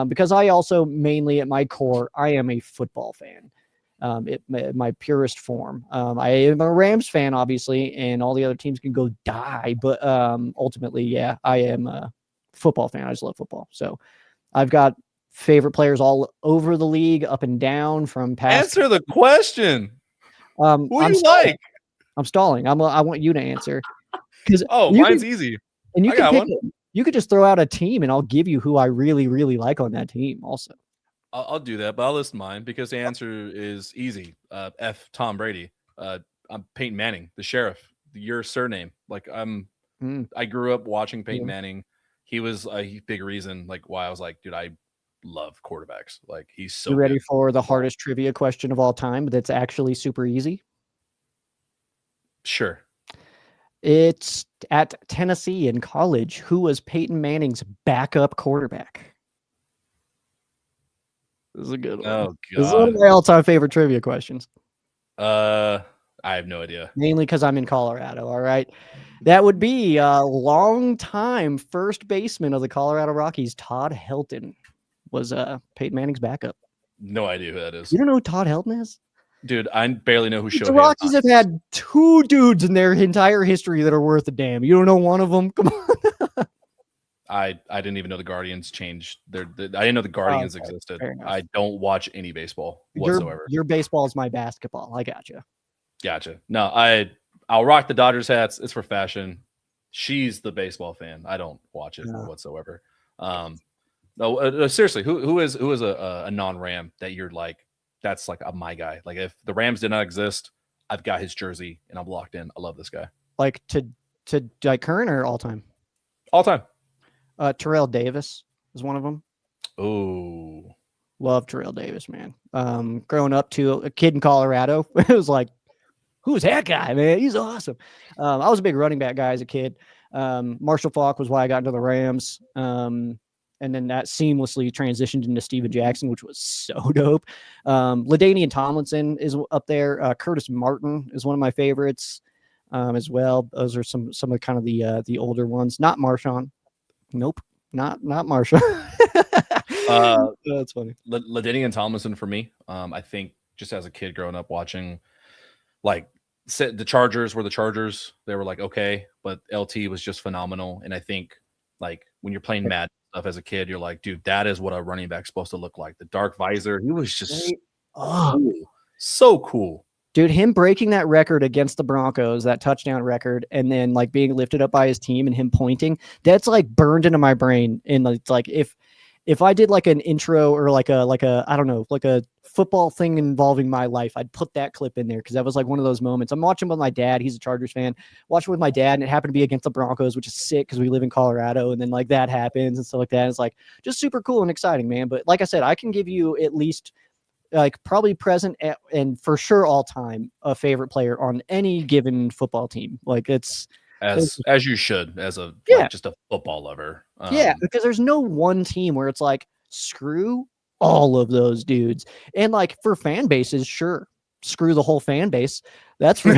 Because I also mainly at my core, I am a football fan. My purest form. I am a Rams fan, obviously, and all the other teams can go die. But ultimately, yeah, I am a football fan. I just love football. So I've got favorite players all over the league, up and down from past. Answer the question. Who do you like? I'm stalling. I want you to answer. Mine's easy. And you can pick it. You could just throw out a team, and I'll give you who I really, really like on that team. Also, I'll do that, but I'll list mine because the answer is easy. F. Tom Brady. I'm Peyton Manning, the sheriff. Your surname. Like I grew up watching Peyton Manning. He was a big reason, like why I was like, dude, I love quarterbacks. Like he's so. You ready for the hardest trivia question of all time? That's actually super easy. Sure. It's at Tennessee in college. Who was Peyton Manning's backup quarterback? This is a good one. Oh, God. This is one of my all-time favorite trivia questions. I have no idea. Mainly because I'm in Colorado, all right? That would be a long-time first baseman of the Colorado Rockies, Todd Helton, was Peyton Manning's backup. No idea who that is. You don't know who Todd Helton is? Dude, I barely know who Shohei. The Rockies have had 2 dudes in their entire history that are worth a damn. You don't know one of them? Come on. I didn't even know the Guardians changed I didn't know the Guardians existed. I don't watch any baseball whatsoever. Your baseball is my basketball. I Gotcha. No, I'll rock the Dodgers hats. It's for fashion. She's the baseball fan. I don't watch it whatsoever. No, seriously, who is a non-Ram that you're like? That's like my guy. Like if the Rams did not exist, I've got his jersey and I'm locked in. I love this guy. Like to like current or all time? All time. Terrell Davis is one of them. Oh, love Terrell Davis, man. Growing up to a kid in Colorado, it was like, who's that guy, man? He's awesome. I was a big running back guy as a kid. Marshall Faulk was why I got into the Rams. And then that seamlessly transitioned into Steven Jackson, which was so dope. LaDainian Tomlinson is up there. Curtis Martin is one of my favorites as well. Those are some of kind of the older ones. Not Marshawn. Nope. Not Marshawn. That's funny. LaDainian Tomlinson for me. I think just as a kid growing up watching, like the Chargers were the Chargers. They were like, okay, but LT was just phenomenal. And I think like when you're playing Madden stuff as a kid, you're like, dude, that is what a running back's supposed to look like. The dark visor. He was just so cool. Dude, him breaking that record against the Broncos, that touchdown record, and then like being lifted up by his team and him pointing, that's like burned into my brain. And it's like if I did like an intro or like a I don't know, like a football thing involving my life, I'd put that clip in there because that was like one of those moments. I'm watching with my dad. He's a Chargers fan. Watching with my dad, and it happened to be against the Broncos, which is sick because we live in Colorado. And then like that happens and stuff like that. It's like just super cool and exciting, man. But like I said, I can give you at least like probably present and for sure all time a favorite player on any given football team. Like it's as you should as a like just a football lover. Because there's no one team where it's like screw all of those dudes. And like for fan bases, sure, screw the whole fan base. That's for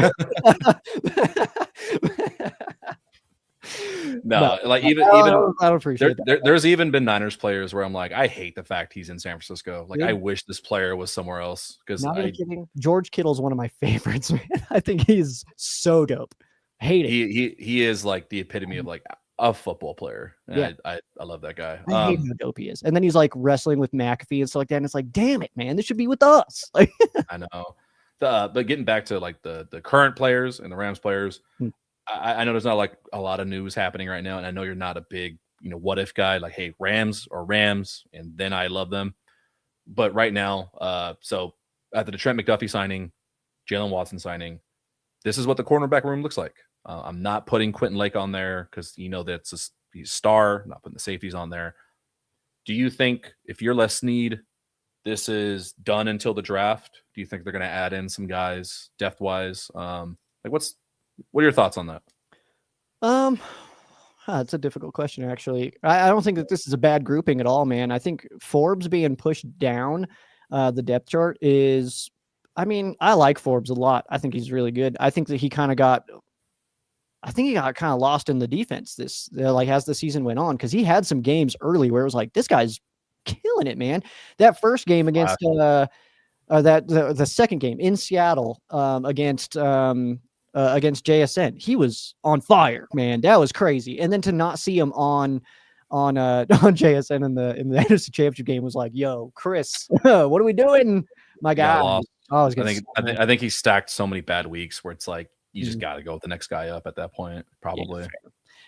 No, like even I don't appreciate that. There's even been Niners players where I'm like, I hate the fact he's in San Francisco. Like I wish this player was somewhere else. Because kidding. George Kittle's one of my favorites, man. I think he's so dope. Hate it. He is like the epitome of like a football player. And I love that guy. I hate how dope he is. And then he's like wrestling with McAfee and stuff like that. And it's like, damn it, man, this should be with us. Like I know. But getting back to like the current players and the Rams players, Hmm. I know there's not like a lot of news happening right now, and I know you're not a big what if guy. Like, hey, Rams or Rams, and then I love them. But right now, so after the Trent McDuffie signing, Jalen Watson signing, this is what the cornerback room looks like. I'm not putting Quentin Lake on there because that's he's a star. Not putting the safeties on there. Do you think if you're Les Snead, this is done until the draft? Do you think they're going to add in some guys depth wise? What are your thoughts on that? It's a difficult question, actually. I don't think that this is a bad grouping at all, man. I think Forbes being pushed down the depth chart is, I mean, I like Forbes a lot. I think he's really good. I think that he kind of got lost in the defense as the season went on, because he had some games early where it was like, this guy's killing it, man. That first game against the second game in Seattle against JSN, he was on fire, man. That was crazy. And then to not see him on JSN in the NFC Championship game was like, yo, Chris, what are we doing, my guy? I think he stacked so many bad weeks where it's like you just got to go with the next guy up at that point, probably.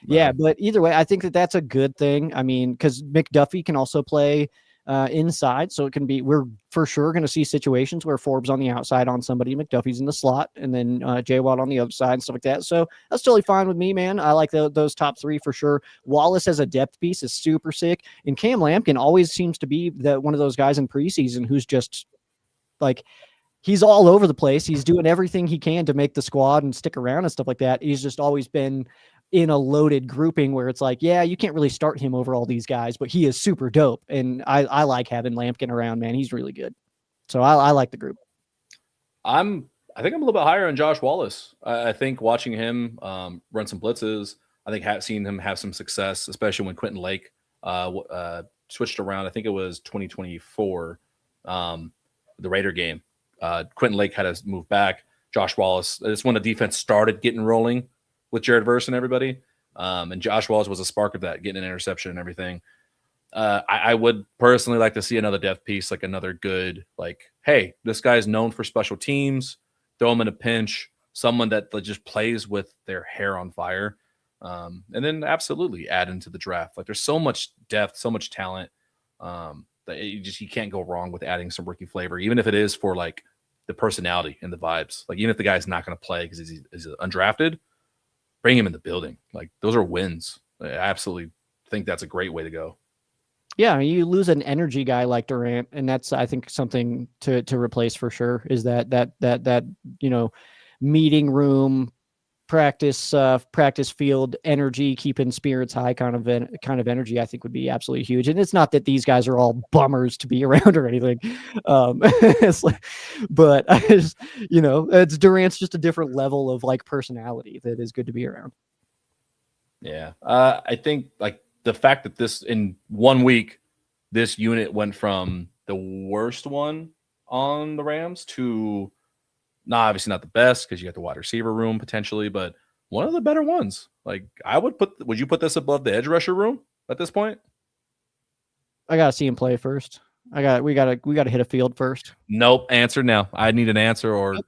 Yeah, but either way, I think that that's a good thing. I mean, because McDuffie can also play inside, so it can be, we're for sure going to see situations where Forbes on the outside on somebody, McDuffie's in the slot, and then J Watt on the other side and stuff like that. So that's totally fine with me, man. I like those top three for sure. Wallace as a depth piece is super sick, and Cam Lampkin always seems to be one of those guys in preseason who's just like, he's all over the place. He's doing everything he can to make the squad and stick around and stuff like that. He's just always been in a loaded grouping where it's like, yeah, you can't really start him over all these guys, but he is super dope. And I like having Lampkin around, man. He's really good. So I like the group. I think I'm a little bit higher on Josh Wallace. I think watching him run some blitzes, I think seeing him have some success, especially when Quentin Lake switched around. I think it was 2024, the Raider game. Quentin Lake had to move back. Josh Wallace, it's when the defense started getting rolling with Jared Verse and everybody. And Josh Wallace was a spark of that, getting an interception and everything. I would personally like to see another depth piece, like another good, like, hey, this guy's known for special teams, throw him in a pinch, someone that just plays with their hair on fire. And then absolutely add into the draft. Like, there's so much depth, so much talent that you can't go wrong with adding some rookie flavor, even if it is for like the personality and the vibes. Like, even if the guy's not going to play because he's undrafted, bring him in the building. Like, those are wins. I absolutely think that's a great way to go. Yeah, you lose an energy guy like Durant, and that's, I think, something to replace for sure. Is that meeting room, practice field energy, keeping spirits high kind of energy, I think would be absolutely huge. And it's not that these guys are all bummers to be around or anything, but I just, it's Durant's just a different level of like personality that is good to be around. Yeah, I think like the fact that this in 1 week, this unit went from the worst one on the Rams to obviously not the best because you got the wide receiver room potentially, but one of the better ones. Like, would you put this above the edge rusher room at this point? I gotta see him play first. We gotta hit a field first. Nope. Answer now. I need an answer, or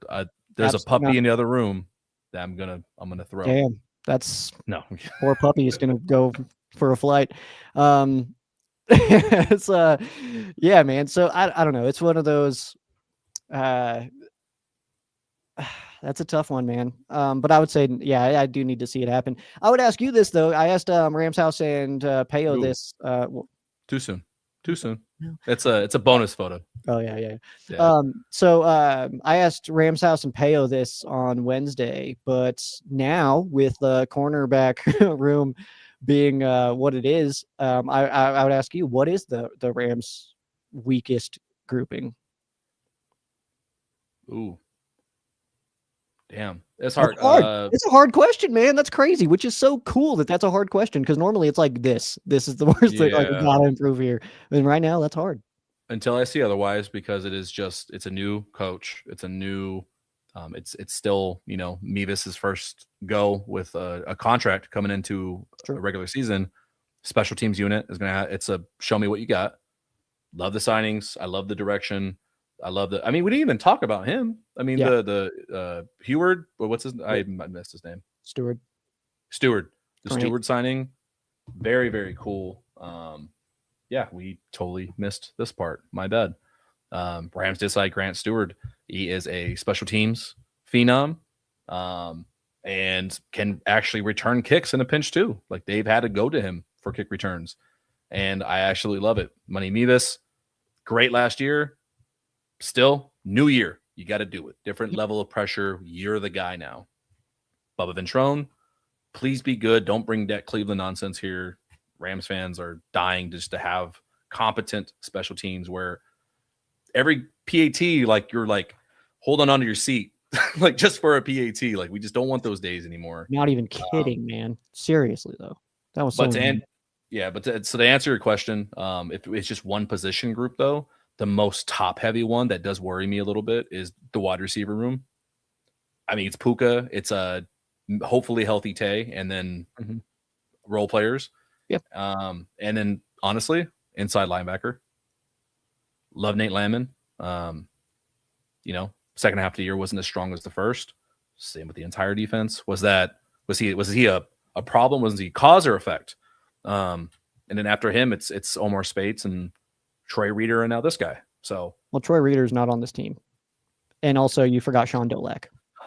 there's a puppy in the other room that I'm gonna throw. Damn, that's no. Poor puppy is gonna go for a flight. It's yeah, man. So I don't know. It's one of those. That's a tough one, man. But I would say, yeah, I do need to see it happen. I would ask you this though. I asked Rams House and Payo this. Too soon. It's a bonus photo. Oh yeah. So I asked Rams House and Payo this on Wednesday, but now with the cornerback room being what it is, I would ask you, what is the Rams' weakest grouping? Ooh. Damn, it's hard. It's a hard question, man. That's crazy, which is so cool that's a hard question, because normally it's like this is the worst thing. Like, we gotta improve here. And right now, that's hard. Until I see otherwise, because it's a new coach. It's a new, it's still, Mevis's first go with a contract coming into a regular season. Special teams unit is it's a show me what you got. Love the signings. I love the direction. I love that. I mean, we didn't even talk about him. I mean, the Heward, or what's his? I missed his name. Stewart. The Great. Stewart signing, very, very cool. Yeah, we totally missed this part. My bad. Rams decide Grant Stewart. He is a special teams phenom, and can actually return kicks in a pinch too. Like, they've had to go to him for kick returns, and I actually love it. Money Mevis, great last year. Still, new year, you got to do it. Different level of pressure. You're the guy now. Bubba Ventrone, please be good. Don't bring that Cleveland nonsense here. Rams fans are dying just to have competent special teams where every PAT, like, you're like holding onto your seat, like, just for a PAT. Like, we just don't want those days anymore. Not even kidding, man. Seriously though, that was so. So to answer your question, if it's just one position group though, the most top heavy one that does worry me a little bit is the wide receiver room. I mean, it's Puka, it's a hopefully healthy Tay, and then role players. Yep. And then honestly, inside linebacker. Love Nate Landman. Second half of the year wasn't as strong as the first. Same with the entire defense. Was he a problem? Was he cause or effect? And then after him, it's Omar Spates and Troy Reader, and now this guy. So, well, Troy Reader's not on this team, and also you forgot Sean Dolak.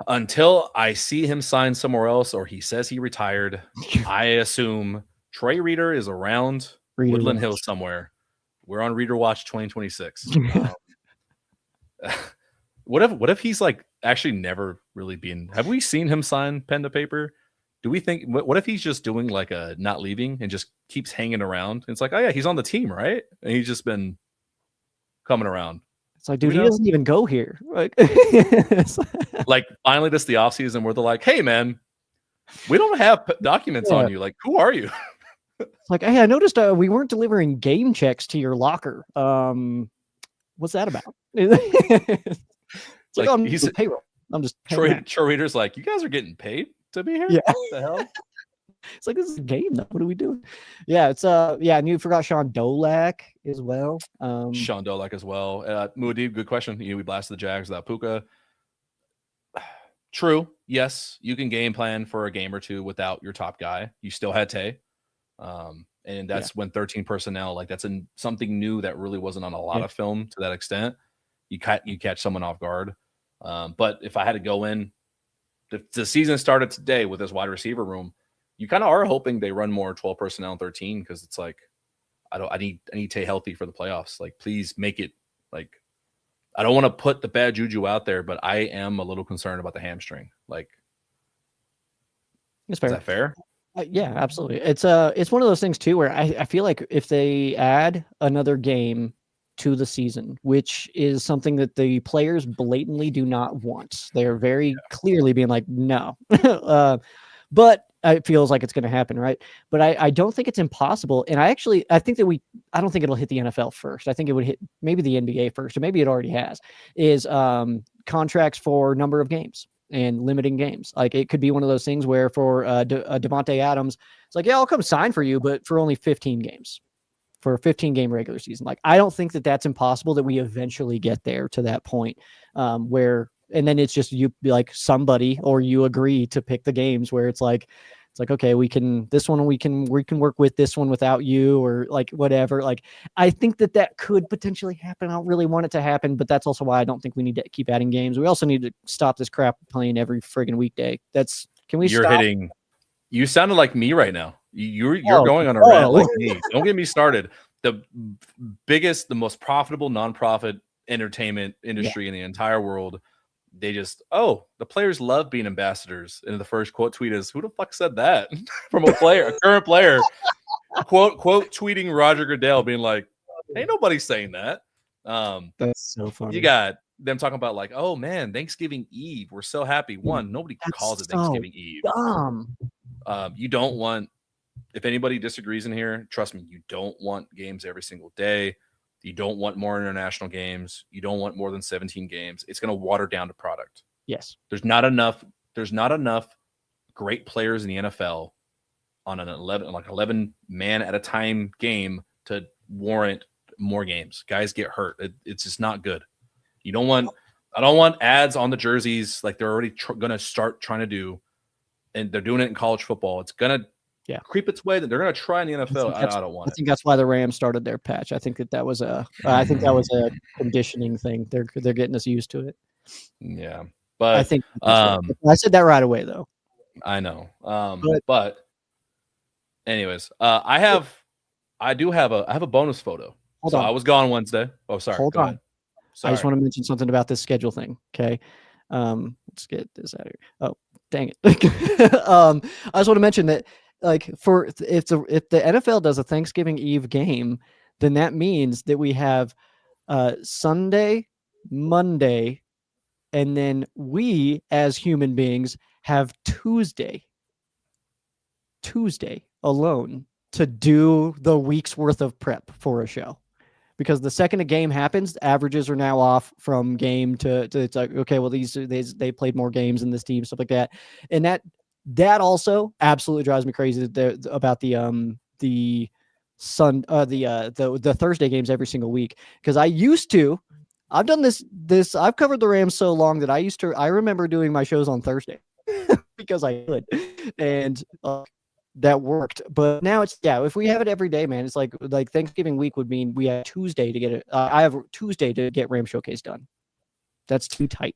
Until I see him sign somewhere else or he says he retired, I assume Troy Reader is around Woodland Hills somewhere. We're on Reader Watch 2026. What if he's like actually never really been? Have we seen him sign pen to paper? Do we think? What if he's just doing like a not leaving and just keeps hanging around? It's like, oh yeah, he's on the team, right? And he's just been coming around. It's like, dude, he doesn't even go here. Like, like, finally, this is the offseason where they're like, hey, man, we don't have documents on you. Like, who are you? It's like, hey, I noticed we weren't delivering game checks to your locker. What's that about? It's like, oh, he's payroll. I'm just Troy Reader's like, you guys are getting paid to be here? Yeah. What the hell? It's like, this is a game though. What are we doing? Yeah, it's and you forgot Sean Dolak as well. Sean Dolak as well. Muad'Dib, good question. We blasted the Jags without Puka. True. Yes, you can game plan for a game or two without your top guy. You still had Tay. And that's when 13 personnel, like, that's something new that really wasn't on a lot of film to that extent. You catch someone off guard. But if I had to go in, the season started today with this wide receiver room. You kind of are hoping they run more 12 personnel and 13, because it's like, I need Tay healthy for the playoffs. Like, please make it, like, I don't want to put the bad juju out there, but I am a little concerned about the hamstring. Like, is that fair? Yeah, absolutely. It's one of those things too where I feel like if they add another game to the season, which is something that the players blatantly do not want, they're very clearly being like, no. But it feels like it's going to happen, right? But I don't think it's impossible. And I think I don't think it'll hit the NFL first. I think it would hit maybe the NBA first, or maybe it already has, is contracts for number of games and limiting games. Like, it could be one of those things where for Devontae Adams, it's like, yeah, I'll come sign for you, but for only 15 games, for a 15-game regular season. Like, I don't think that that's impossible, that we eventually get there to that point where, and then it's just you be like somebody, or you agree to pick the games where it's like, okay, we can work with this one without you, or like whatever. Like, I think that could potentially happen. I don't really want it to happen, but that's also why I don't think we need to keep adding games. We also need to stop this crap playing every friggin' weekday. You sounded like me right now. You're going on a rant like me. Don't get me started. The biggest, the most profitable nonprofit entertainment industry in the entire world. They just, the players love being ambassadors. And the first quote tweet is, who the fuck said that? From a current player, quote tweeting Roger Goodell being like, ain't nobody saying that. That's so funny. You got them talking about like, oh man, Thanksgiving Eve. We're so happy. Nobody calls it Thanksgiving Eve. Dumb. You don't want, if anybody disagrees in here, trust me, you don't want games every single day. You don't want more international games. You don't want more than 17 games. It's going to water down the product. Yes. There's not enough great players in the NFL on an 11 man at a time game to warrant more games. Guys get hurt. It's just not good. You don't want. I don't want ads on the jerseys like they're already going to start trying to do, and they're doing it in college football. It's going to creep its way that they're going to try in the NFL. I don't want it. I think that's why the Rams started their patch. I think that was a conditioning thing. They're getting us used to it. Yeah, but I think I said that right away though. I know. But anyways, I have a bonus photo. Hold on. I was gone Wednesday. Oh, sorry. Hold Go on. ahead. Sorry. I just want to mention something about this schedule thing. Okay. Let's get this out of here. Oh, dang it. I just want to mention that, like, if the NFL does a Thanksgiving Eve game, then that means that we have Sunday, Monday, and then we as human beings have Tuesday alone to do the week's worth of prep for a show. Because the second a game happens, averages are now off from game to it's like, okay, well, they played more games in this team, stuff like that. And that also absolutely drives me crazy about the Thursday games every single week. Because I've done this, I've covered the Rams so long that I remember doing my shows on Thursday because I could. And that worked, but now if we have it every day, man, it's like Thanksgiving week would mean we have Tuesday to get it. I have Tuesday to get Ram Showcase done. That's too tight.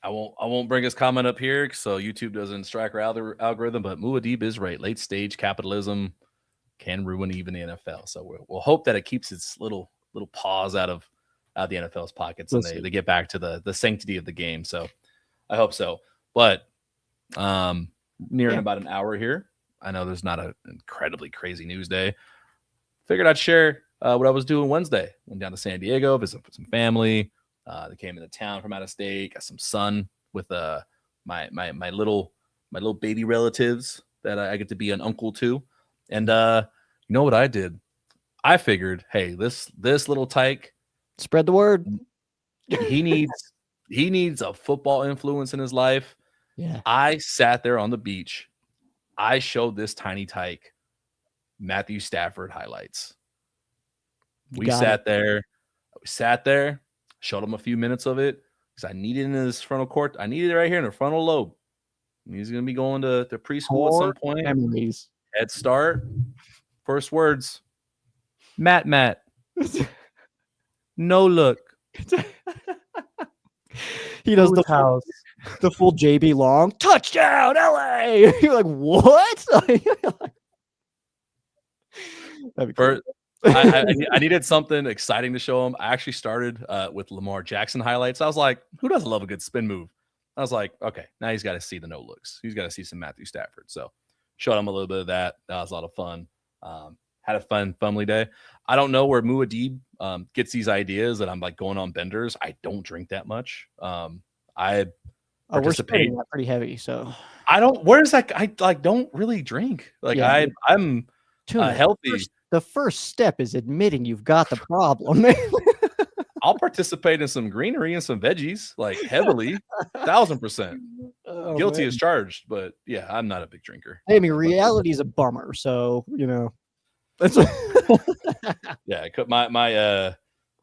I won't bring his comment up here so YouTube doesn't strike our algorithm, but Muad'Dib is right. Late stage capitalism can ruin even the NFL. So we'll hope that it keeps its little paws out of the NFL's pockets and they get back to the sanctity of the game. So I hope so. But nearing about an hour here. I know there's not an incredibly crazy news day. Figured I'd share what I was doing Wednesday. Went down to San Diego, visited some family. They came into town from out of state. Got some sun with my little baby relatives that I get to be an uncle to. And you know what I did? I figured, hey, this little tyke, spread the word. He needs a football influence in his life. Yeah. I sat there on the beach. I showed this tiny tyke Matthew Stafford highlights. We sat there, showed him a few minutes of it because I needed it in his frontal court. I needed it right here in the frontal lobe. He's going to be going to preschool at some point. Memories. Head start. First words. Matt. No look. He does the full JB Long touchdown, LA. You're like, what? I needed something exciting to show him. I actually started with Lamar Jackson highlights. I was like, who doesn't love a good spin move? I was like, okay, now he's got to see the no looks. He's got to see some Matthew Stafford. So showed him a little bit of that. That was a lot of fun. Had a fun family day. I don't know where Muad'Dib gets these ideas that I'm like going on benders. I don't drink that much. I participate pretty heavy, so I don't. Where's that? I like don't really drink. Like I'm healthy. The first step is admitting you've got the problem. I'll participate in some greenery and some veggies, like heavily, 1,000%. Guilty as charged, but yeah, I'm not a big drinker. I mean, reality is a bummer, so you know. That's yeah.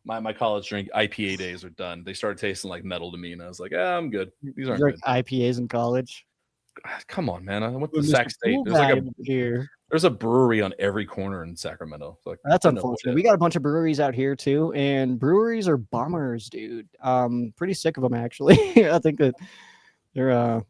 My college drink IPA days are done. They started tasting like metal to me, and I was like, I'm good. These aren't good. IPAs in college. Come on, man. I went to Sac State. There's a brewery on every corner in Sacramento. So that's unfortunate. We got a bunch of breweries out here too, and breweries are bummers, dude. Pretty sick of them actually. I think that they're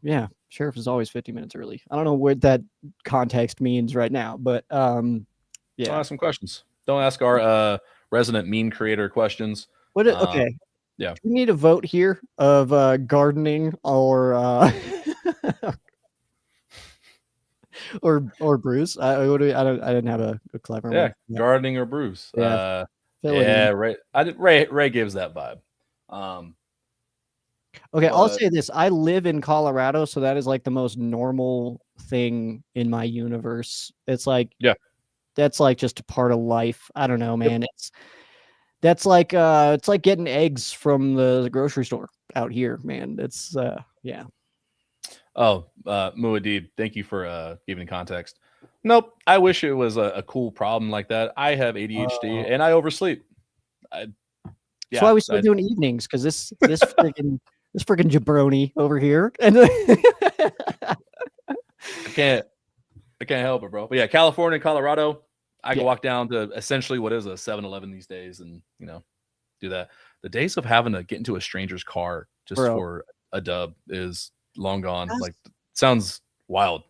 sheriff is always 50 minutes early. I don't know what that context means right now, but yeah. I'll ask some questions. Don't ask our resident meme creator questions. Okay. Yeah. Do we need a vote here of gardening or or Bruce? I didn't have a clever one. Yeah, gardening or Bruce. Yeah. Ray gives that vibe. Okay, I'll say this. I live in Colorado, so that is like the most normal thing in my universe. It's like that's like just a part of life. I don't know, man. It's like getting eggs from the grocery store out here, man. It's yeah. Oh, Muad'Dib, thank you for giving context. Nope, I wish it was a cool problem like that. I have ADHD and I oversleep. That's why we started doing evenings, because this freaking jabroni over here. And I can't help it, bro. But yeah, California, Colorado, I can walk down to essentially what is a 7-Eleven these days and, do that. The days of having to get into a stranger's car just for a dub is long gone. Like, sounds wild.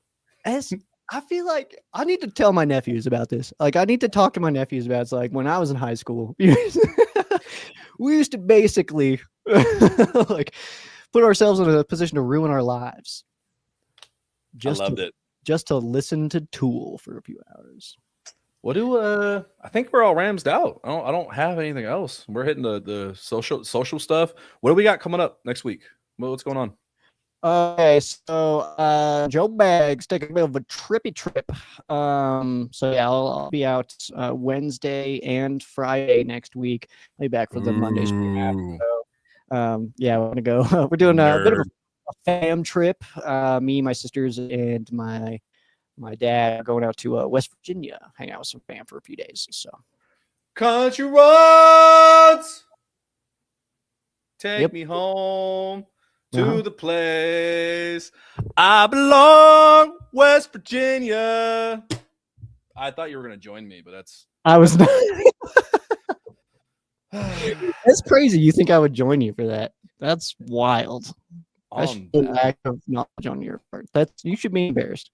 I feel like I need to tell my nephews about this. Like, I need to talk to my nephews about it. It's like when I was in high school, we used to basically like put ourselves in a position to ruin our lives. I loved it. Just to listen to Tool for a few hours. What do I think we're all Ramsed out. I don't have anything else. We're hitting the social stuff. What do we got coming up next week? What's going on? Okay, so Joe Bags taking a bit of a trippy trip. So yeah, I'll be out Wednesday and Friday next week. I'll be back for the Monday stream. So, yeah, we're gonna go. We're doing a bit of a fam trip. Me, my sisters, and my dad are going out to West Virginia, hang out with some fam for a few days. So, country roads, take me home. To the place I belong, West Virginia. I thought you were going to join me, but I was not. That's crazy. You think I would join you for that? That's wild. That's an act of knowledge on your part. You should be embarrassed.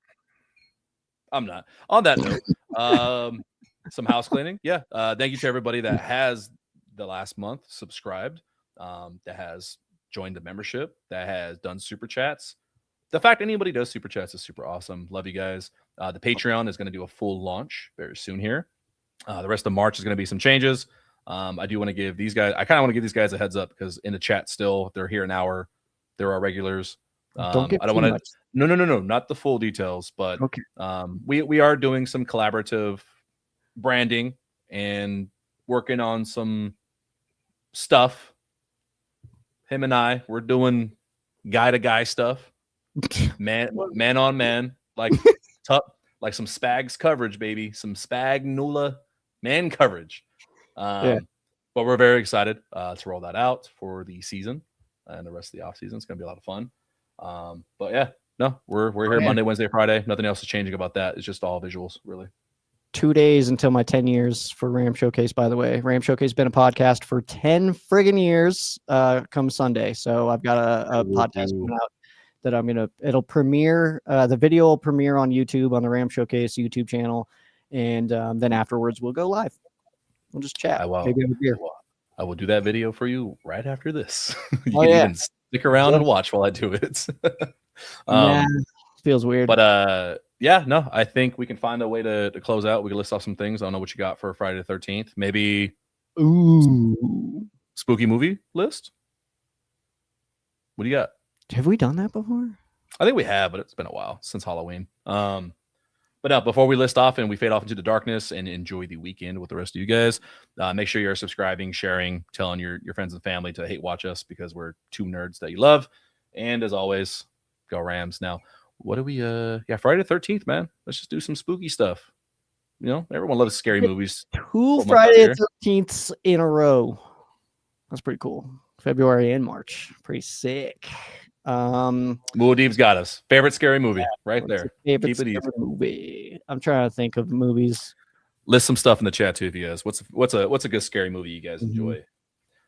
I'm not. On that note, some house cleaning. Yeah. Thank you to everybody that has the last month subscribed, that has joined the membership, that has done super chats. The fact anybody does super chats is super awesome. Love you guys. The Patreon is going to do a full launch very soon here. The rest of March is going to be some changes. I do want to give these guys, I kind of want to give these guys a heads up because in the chat still, they're here an hour. They're our regulars. Don't get I don't want to, no, not the full details, but okay. We are doing some collaborative branding and working on some stuff. Him and I, we're doing guy to guy stuff, man on man, like like some Spags coverage, baby, some Spagnula man coverage. But we're very excited to roll that out for the season and the rest of the off season. It's gonna be a lot of fun. But yeah, no, we're here Monday, Wednesday, Friday. Nothing else is changing about that. It's just all visuals, really. 2 days until my 10 years for Ram Showcase, by the way. Ram Showcase has been a podcast for 10 friggin' years come Sunday. So I've got a podcast coming out that it'll premiere, the video will premiere on YouTube on the Ram Showcase YouTube channel. And then afterwards we'll go live. We'll just chat. Maybe have a beer. I will do that video for you right after this. You can even stick around and watch while I do it. Feels weird. But yeah, no, I think we can find a way to close out. We can list off some things. I don't know what you got for Friday the 13th. Maybe spooky movie list. What do you got? Have we done that before? I think we have, but it's been a while since Halloween. But now, before we list off and we fade off into the darkness and enjoy the weekend with the rest of you guys, make sure you're subscribing, sharing, telling your friends and family to hate watch us because we're two nerds that you love. And as always, go Rams. Now, what do we Friday the 13th, man. Let's just do some spooky stuff. Everyone loves scary movies. 2 Friday the 13th in a row. That's pretty cool. February and March. Pretty sick. Muad'Dib's got us. Favorite scary movie right there. Keep it easy. Movie. I'm trying to think of movies. List some stuff in the chat too if you guys. What's a good scary movie you guys enjoy?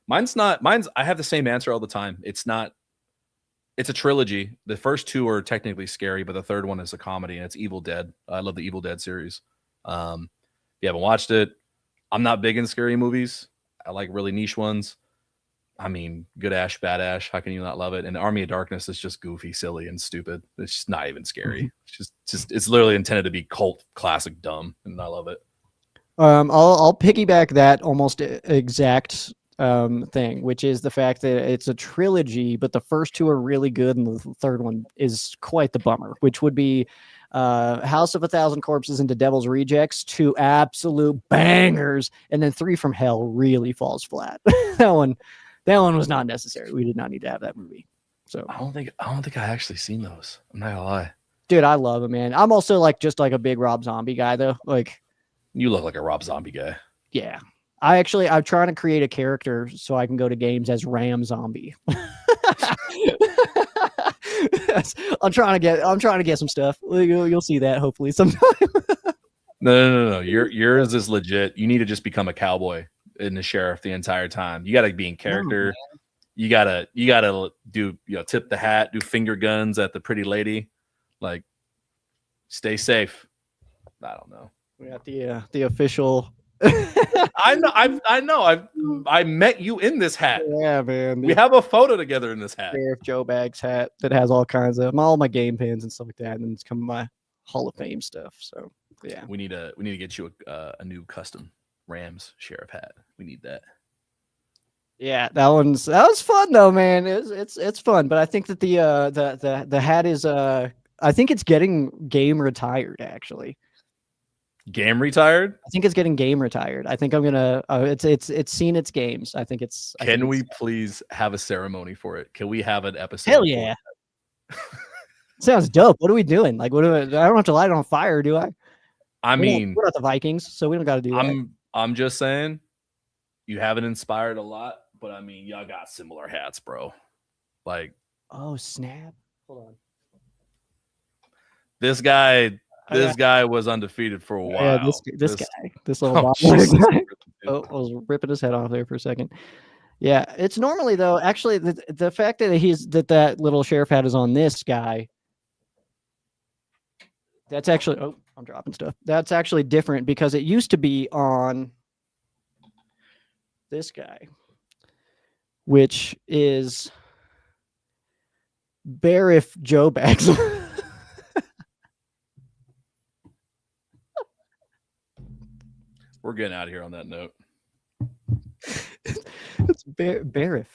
Mine's I have the same answer all the time. It's a trilogy. The first 2 are technically scary, but the third one is a comedy, and it's Evil Dead. I love the Evil Dead series. If you haven't watched it, I'm not big in scary movies. I like really niche ones. I mean, Good Ash, Bad Ash. How can you not love it? And Army of Darkness is just goofy, silly, and stupid. It's just not even scary. It's just it's literally intended to be cult classic dumb, and I love it. I'll piggyback that almost exact thing, which is the fact that it's a trilogy, but the first 2 are really good, and the third one is quite the bummer, which would be House of 1,000 Corpses and The Devil's Rejects, 2 absolute bangers, and then 3 from Hell really falls flat. that one was not necessary. We did not need to have that movie. So I don't think I actually seen those. I'm not gonna lie, dude. I love him, man. I'm also just a big Rob Zombie guy, though. Like, you look like a Rob Zombie guy. Yeah. I'm trying to create a character so I can go to games as Ram Zombie. I'm trying to get some stuff. You'll see that hopefully sometime. No. Yours is legit. You need to just become a cowboy in the sheriff the entire time. You got to be in character. You gotta do, tip the hat, do finger guns at the pretty lady, like stay safe. I don't know. We got the official. I met you in this hat. Yeah, man. We have a photo together in this hat. Sheriff Joe Bags hat that has all kinds of all my game pins and stuff like that, and it's come my Hall of Fame stuff. So yeah, we need to get you a new custom Rams sheriff hat. We need that. Yeah, that was fun though, man. It's fun, but I think that the hat is I think it's getting game retired actually. Game retired? I think it's getting game retired. I think I'm gonna. It's seen its games. I think it's. Can we please have a ceremony for it? Can we have an episode? Hell yeah! Sounds dope. What are we doing? Like, I don't have to light it on fire, do I? We're not the Vikings, so we don't got to do that. I'm just saying, you haven't inspired a lot, but I mean, y'all got similar hats, bro. Like, oh snap! Hold on. This guy was undefeated for a while. Yeah, this guy, this little guy. Oh, I was ripping his head off there for a second. Yeah, it's normally though. Actually, the fact that that little sheriff hat is on this guy. That's actually. Oh, I'm dropping stuff. That's actually different because it used to be on this guy, which is Barif Joe Bags. We're getting out of here on that note. It's Barif.